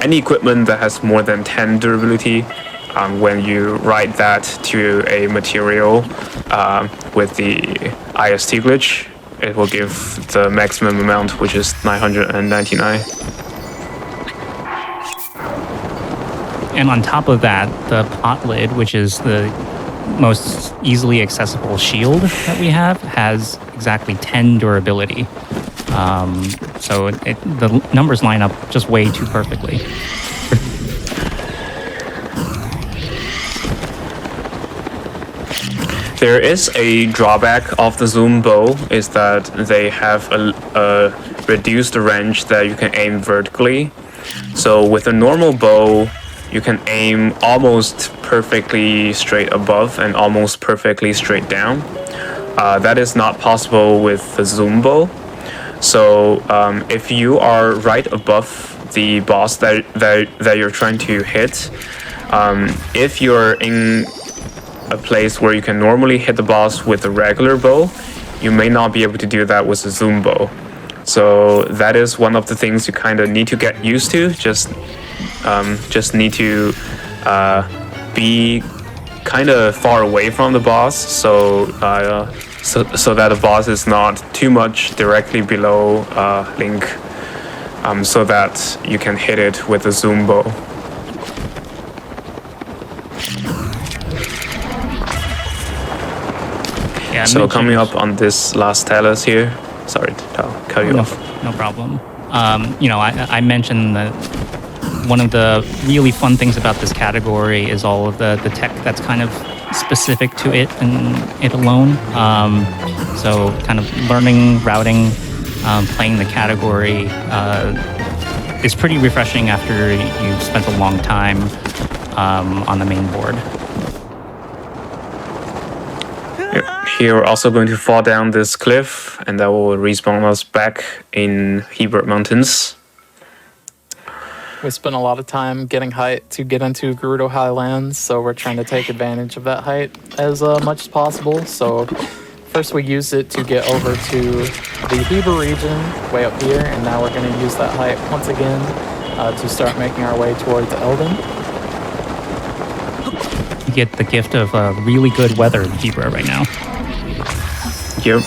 any equipment that has more than 10 durability, when you write that to a material with the IST glitch, it will give the maximum amount, which is 999. And on top of that, the pot lid, which is the most easily accessible shield that we have, has exactly 10 durability. So the numbers line up just way too perfectly. There is a drawback of the zoom bow, is that they have a reduced range that you can aim vertically. So with a normal bow, you can aim almost perfectly straight above and almost perfectly straight down. That is not possible with the zoom bow. So if you are right above the boss that you're trying to hit, if you're in a place where you can normally hit the boss with a regular bow, you may not be able to do that with a zoom bow. So that is one of the things you kind of need to get used to. Just need to be kind of far away from the boss, so that the boss is not too much directly below Link, so that you can hit it with a zoom bow. Yeah, So coming up on this last talus here, sorry to cut you off. No problem. I mentioned that one of the really fun things about this category is all of the tech that's kind of specific to it and it alone. So kind of learning, routing, playing the category is pretty refreshing after you've spent a long time on the main board. Here we're also going to fall down this cliff, and that will respawn us back in Hebert Mountains. We spent a lot of time getting height to get into Gerudo Highlands, so we're trying to take advantage of that height as much as possible. So first we used it to get over to the Heber region, way up here, and now we're going to use that height once again to start making our way towards Eldon. You get the gift of really good weather in Hebra right now. Yep.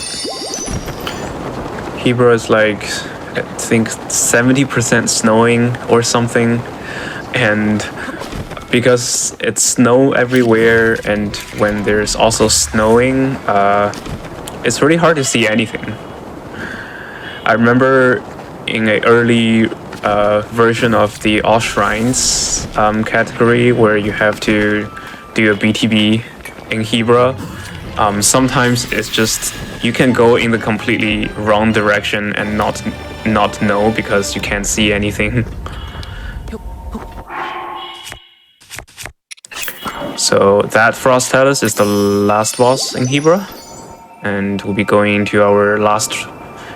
Heber is like, I think 70% snowing or something, and because it's snow everywhere, and when there's also snowing, it's really hard to see anything. I remember in an early version of the All Shrines category where you have to do a BTB in Hebra. Sometimes it's just you can go in the completely wrong direction and not know because you can't see anything. So that Frost Talus is the last boss in Hebra, and we'll be going to our last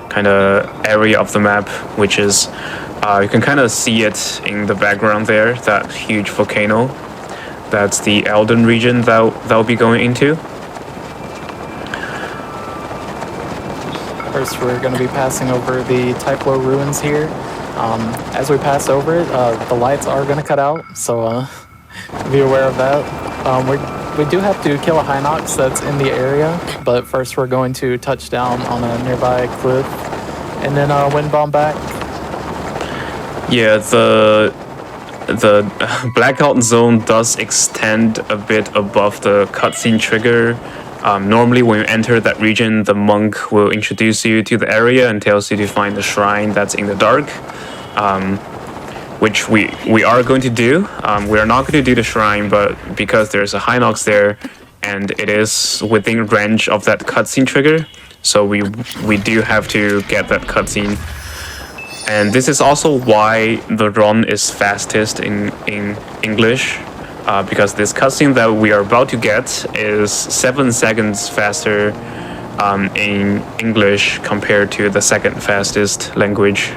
kind of area of the map, which is you can kind of see it in the background there, that huge volcano. That's the Eldon region that we'll be going into. First, we're going to be passing over the Typlo ruins here. As we pass over it, the lights are going to cut out, so be aware of that. We do have to kill a Hinox that's in the area, but first we're going to touch down on a nearby cliff and then wind bomb back. Yeah, the blackout zone does extend a bit above the cutscene trigger. Normally when you enter that region, the monk will introduce you to the area and tells you to find the shrine that's in the dark. which we are going to do. We are not going to do the shrine, but because there's a Hinox there, and it is within range of that cutscene trigger, so we do have to get that cutscene. And this is also why the run is fastest in English, because this cutscene that we are about to get is 7 seconds faster in English compared to the second fastest language.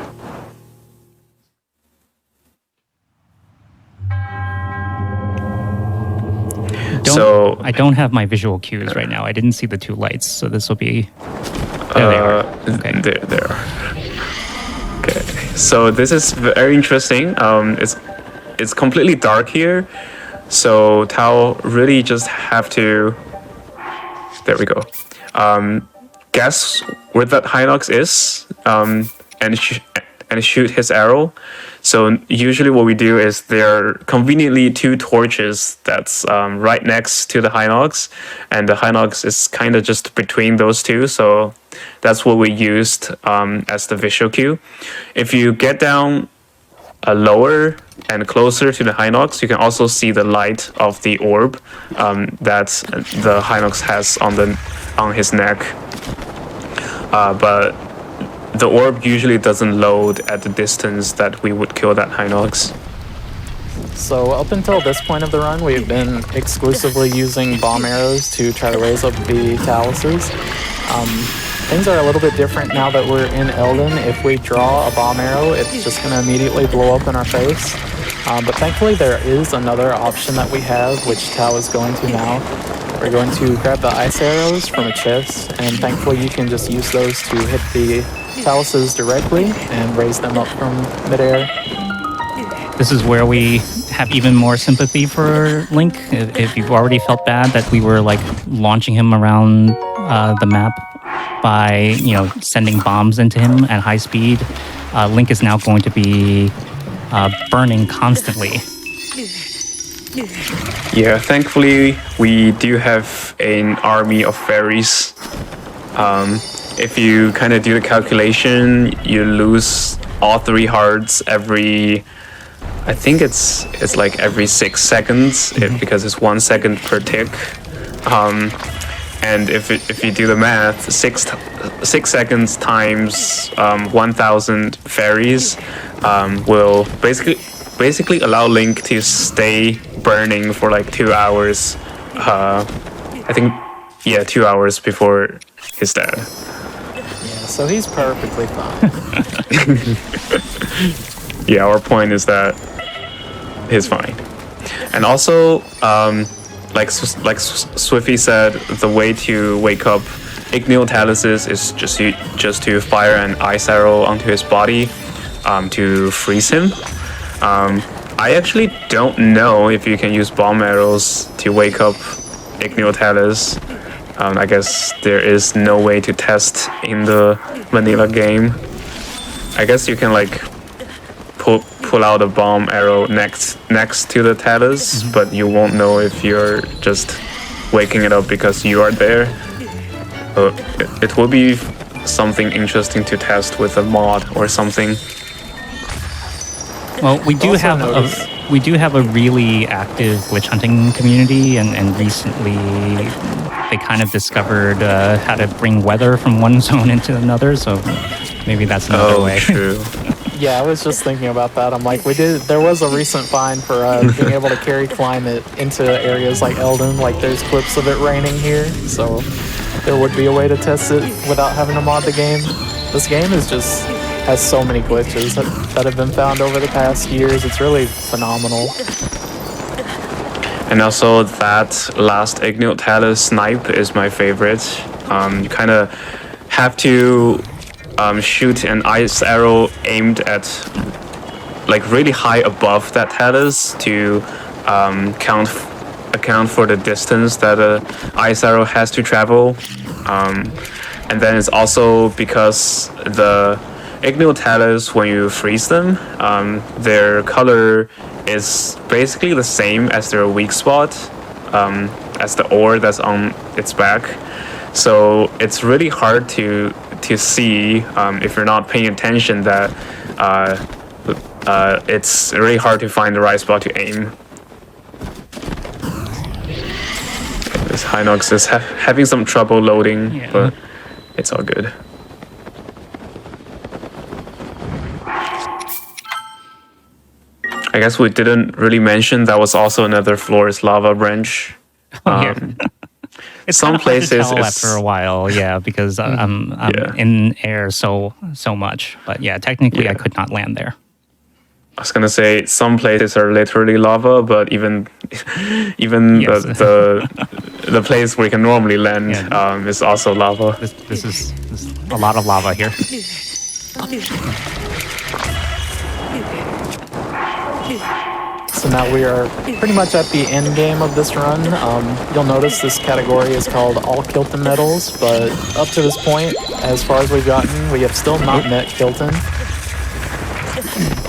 I don't have my visual cues right now. I didn't see the 2 lights, so this will be... There they are. Okay. There are. Okay, so this is very interesting. It's completely dark here, so Tao really just have to... There we go. Guess where that Hinox is, and shoot his arrow. So usually what we do is there are conveniently 2 torches that's right next to the Hinox, and the Hinox is kind of just between those 2. So that's what we used as the visual cue. If you get down lower and closer to the Hinox, you can also see the light of the orb that the Hinox has on his neck. But the orb usually doesn't load at the distance that we would kill that Hinox. So up until this point of the run, we've been exclusively using bomb arrows to try to raise up the taluses. Things are a little bit different now that we're in Elden. If we draw a bomb arrow, it's just going to immediately blow up in our face. But thankfully there is another option that we have, which Tao is going to now. We're going to grab the ice arrows from a chest, and thankfully you can just use those to hit the taluses directly and raise them up from midair. This is where we have even more sympathy for Link. If you've already felt bad that we were like launching him around the map by, sending bombs into him at high speed, Link is now going to be burning constantly. Yeah, thankfully we do have an army of fairies. If you kind of do the calculation, you lose all 3 hearts every... I think it's like every 6 seconds, because it's 1 second per tick. And if you do the math, 6 seconds times 1,000 fairies will basically allow Link to stay burning for like 2 hours. I think 2 hours before he's dead. Yeah, so he's perfectly fine. Yeah, our point is that he's fine. And also, like Swiffy said, the way to wake up Igneo Taluses is just to fire an ice arrow onto his body to freeze him. I actually don't know if you can use bomb arrows to wake up Igneo Talus. I guess there is no way to test in the vanilla game. I guess you can like pull out a bomb arrow next to the Talus, but you won't know if you're just waking it up because you are there. It will be something interesting to test with a mod or something. Well, we do have a really active glitch hunting community, and recently they kind of discovered how to bring weather from one zone into another. So maybe that's another way. True. Yeah, I was just thinking about that. I'm like, there was a recent find for being able to carry climate into areas like Elden. Like, there's clips of it raining here, so there would be a way to test it without having to mod the game. This game has so many glitches that have been found over the past years. It's really phenomenal. And also that last Igneo Talus snipe is my favorite. You kind of have to shoot an ice arrow aimed at like really high above that Talus to account for the distance that a ice arrow has to travel. And then it's also because the Igneo Talus, when you freeze them, their color is basically the same as their weak spot, as the ore that's on its back. So it's really hard to see if you're not paying attention that it's really hard to find the right spot to aim. This Hinox is having some trouble loading, but it's all good. I guess we didn't really mention that was also another floor's lava branch. It's some places hard to tell after a while, because I'm in air so much. But yeah, technically I could not land there. I was gonna say some places are literally lava, but even Yes. the place where you can normally land is also lava. This is a lot of lava here. So now we are pretty much at the end game of this run. You'll notice this category is called All Kilton Medals, but up to this point, as far as we've gotten, we have still not met Kilton.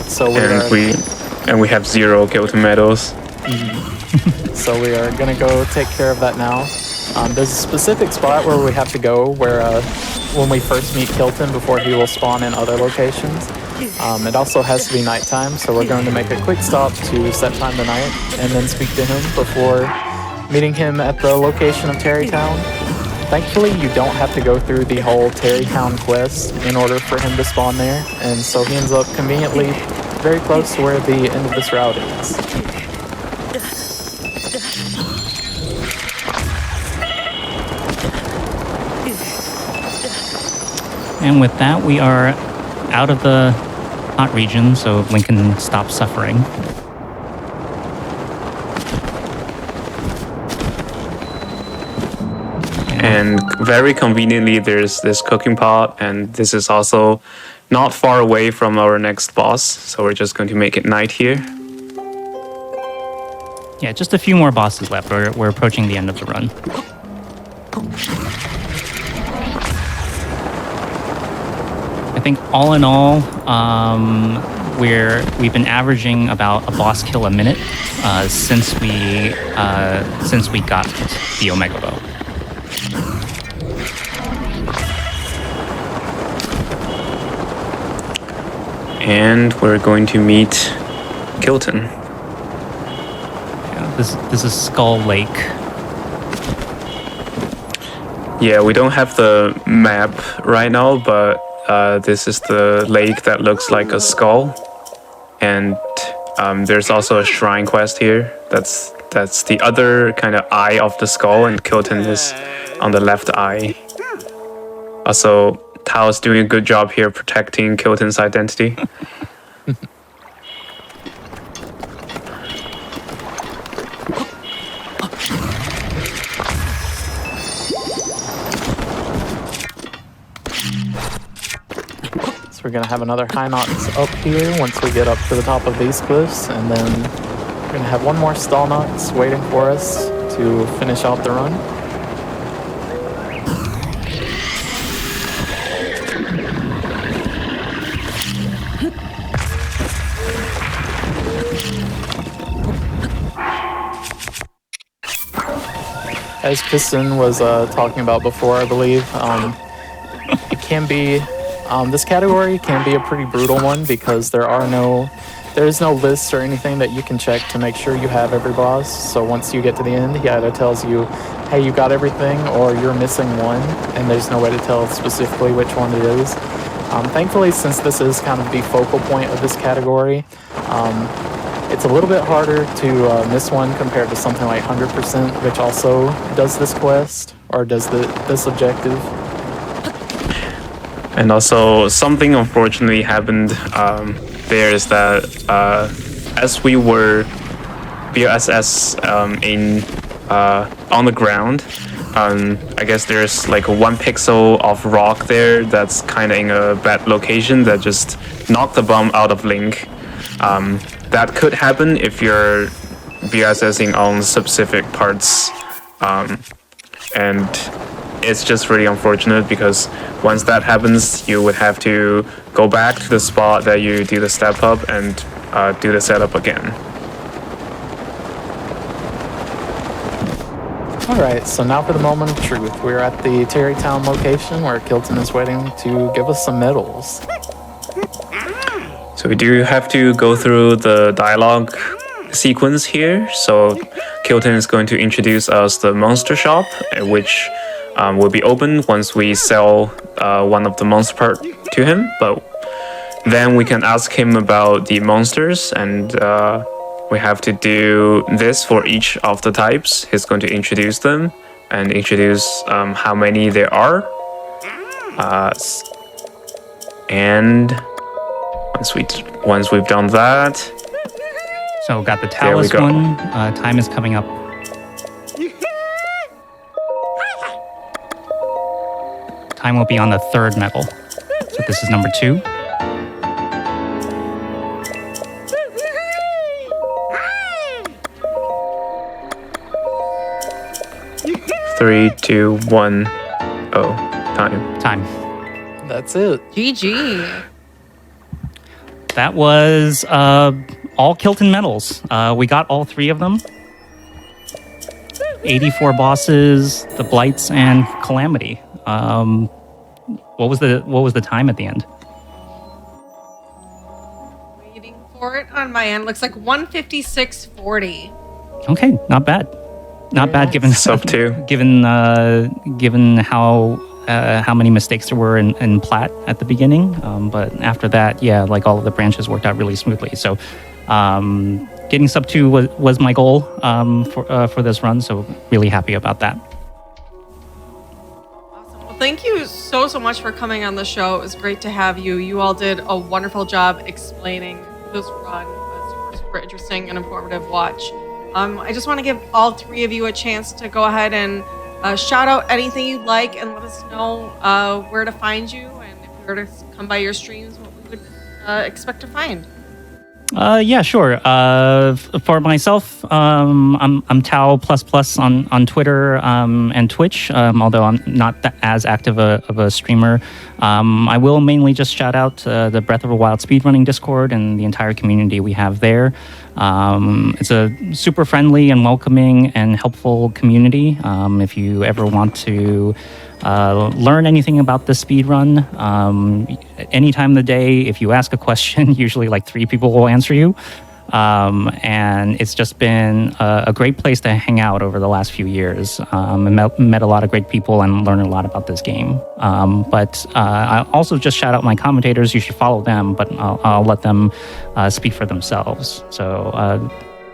So we have 0 Kilton medals. So we are gonna go take care of that now. There's a specific spot where we have to go where when we first meet Kilton before he will spawn in other locations. It also has to be nighttime, so we're going to make a quick stop to set time tonight and then speak to him before meeting him at the location of Terrytown. Thankfully, you don't have to go through the whole Terrytown quest in order for him to spawn there, and so he ends up conveniently very close to where the end of this route is. And with that, we are out of the hot region, so Lincoln stops suffering. And very conveniently, there's this cooking pot, and this is also not far away from our next boss, so we're just going to make it night here. Yeah, just a few more bosses left. We're approaching the end of the run. I think all in all, we've been averaging about a boss kill a minute since we got the Omega Bow. And we're going to meet Kilton. Yeah, this is Skull Lake. Yeah, we don't have the map right now, but this is the lake that looks like a skull. And there's also a shrine quest here. That's the other kind of eye of the skull, and Kilton is on the left eye. Also, Tao's doing a good job here protecting Kilton's identity. We're gonna have another Hinox up here once we get up to the top of these cliffs, and then we're gonna have one more Stallnox waiting for us to finish off the run. As Piston was talking about before, I believe, it can be this category can be a pretty brutal one because there is no lists or anything that you can check to make sure you have every boss. So once you get to the end, he either tells you, hey, you got everything, or you're missing one, and there's no way to tell specifically which one it is. Thankfully, since this is kind of the focal point of this category, it's a little bit harder to miss one compared to something like 100%, which also does this quest, or does this objective. And also, something unfortunately happened there is that as we were BSS on the ground, I guess there's like 1 pixel of rock there that's kind of in a bad location that just knocked the bomb out of Link. That could happen if you're BSSing on specific parts, and it's just really unfortunate because once that happens, you would have to go back to the spot that you do the step up and do the setup again. Alright, so now for the moment of truth. We're at the Terrytown location where Kilton is waiting to give us some medals. So we do have to go through the dialogue sequence here. So Kilton is going to introduce us the monster shop, which will be open once we sell one of the monster part to him. But then we can ask him about the monsters, and we have to do this for each of the types. He's going to introduce them and introduce how many there are. And once we've done that, So got the Talus go. one. Time is coming up. Time will be on the third medal. So this is number 2. Three, two, one, oh, time. Time. That's it. GG. That was all Kilton Medals. We got all 3 of them. 84 bosses, the Blights, and Calamity. What was the time at the end? Waiting for it on my end. Looks like 156.40. Okay, not bad. Not bad given Sub 2. given how many mistakes there were in Plat at the beginning. But after that, yeah, like all of the branches worked out really smoothly. So getting sub 2 was my goal for this run. So really happy about that. Awesome. Well, thank you so much for coming on the show. It was great to have you. You all did a wonderful job explaining this run. Super interesting and informative watch. I just want to give all 3 of you a chance to go ahead and shout out anything you'd like and let us know where to find you, and if we were to come by your streams, what we would expect to find. Yeah, sure. For myself, I'm Tao on Twitter and Twitch. Although I'm not as active of a streamer, I will mainly just shout out the Breath of the Wild speedrunning Discord and the entire community we have there. It's a super friendly and welcoming and helpful community. If you ever want to learn anything about the speedrun, any time of the day, if you ask a question, usually like 3 people will answer you. And it's just been a great place to hang out over the last few years. I met a lot of great people and learned a lot about this game. But I also just shout out my commentators. You should follow them, but I'll let them speak for themselves. So,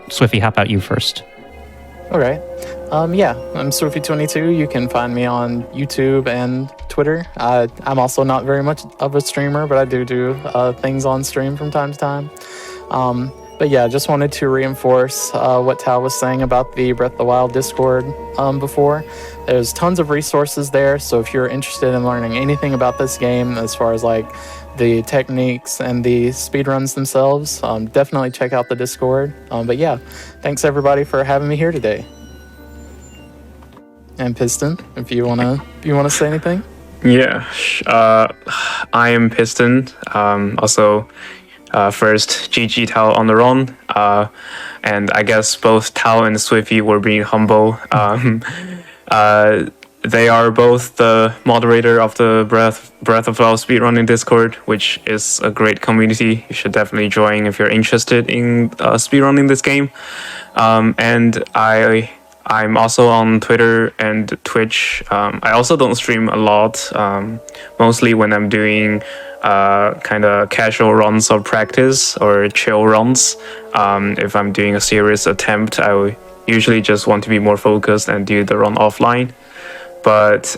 Swiffy, how about you first? All right. Yeah, I'm Swiffy22. You can find me on YouTube and Twitter. I'm also not very much of a streamer, but I do things on stream from time to time. But yeah, just wanted to reinforce what Tao was saying about the Breath of the Wild Discord before. There's tons of resources there, so if you're interested in learning anything about this game as far as like the techniques and the speedruns themselves, definitely check out the Discord. But yeah, thanks everybody for having me here today. And Piston, if you wanna say anything. Yeah, I am Piston. Also, first GG Tao on the run. And I guess both Tao and Swiffy were being humble. They are both the moderator of the Breath of Wild speedrunning Discord, which is a great community. You should definitely join if you're interested in speedrunning this game. And I'm also on Twitter and Twitch. I also don't stream a lot, mostly when I'm doing kind of casual runs of practice or chill runs. If I'm doing a serious attempt, I usually just want to be more focused and do the run offline. But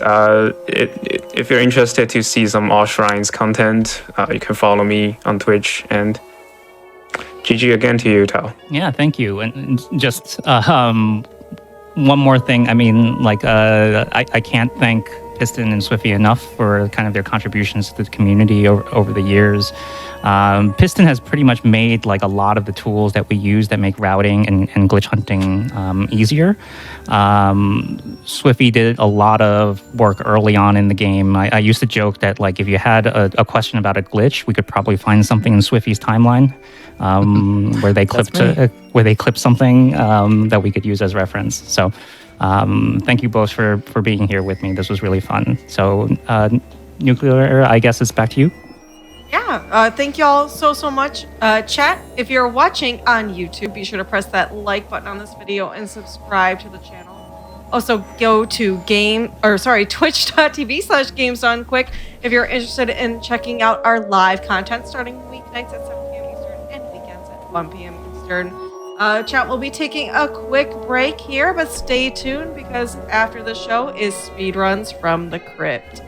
if you're interested to see some All Shrines content, you can follow me on Twitch. And GG again to you, Tao. Yeah, thank you. And just one more thing. I mean, like, I can't thank Piston and Swiffy enough for kind of their contributions to the community over the years. Piston has pretty much made like a lot of the tools that we use that make routing and glitch hunting easier. Swiffy did a lot of work early on in the game. I used to joke that like if you had a question about a glitch, we could probably find something in Swiffy's timeline where they clipped something that we could use as reference. So thank you both for being here with me. This was really fun. So Nuclear, I guess it's back to you. Yeah, thank y'all so much. Chat, if you're watching on YouTube, be sure to press that like button on this video and subscribe to the channel. Also, go to twitch.tv/gamesdonequick if you're interested in checking out our live content starting weeknights at 7 p.m. Eastern and weekends at 1 p.m. Eastern. Chat will be taking a quick break here, but stay tuned because after the show is Speedruns from the Crypt.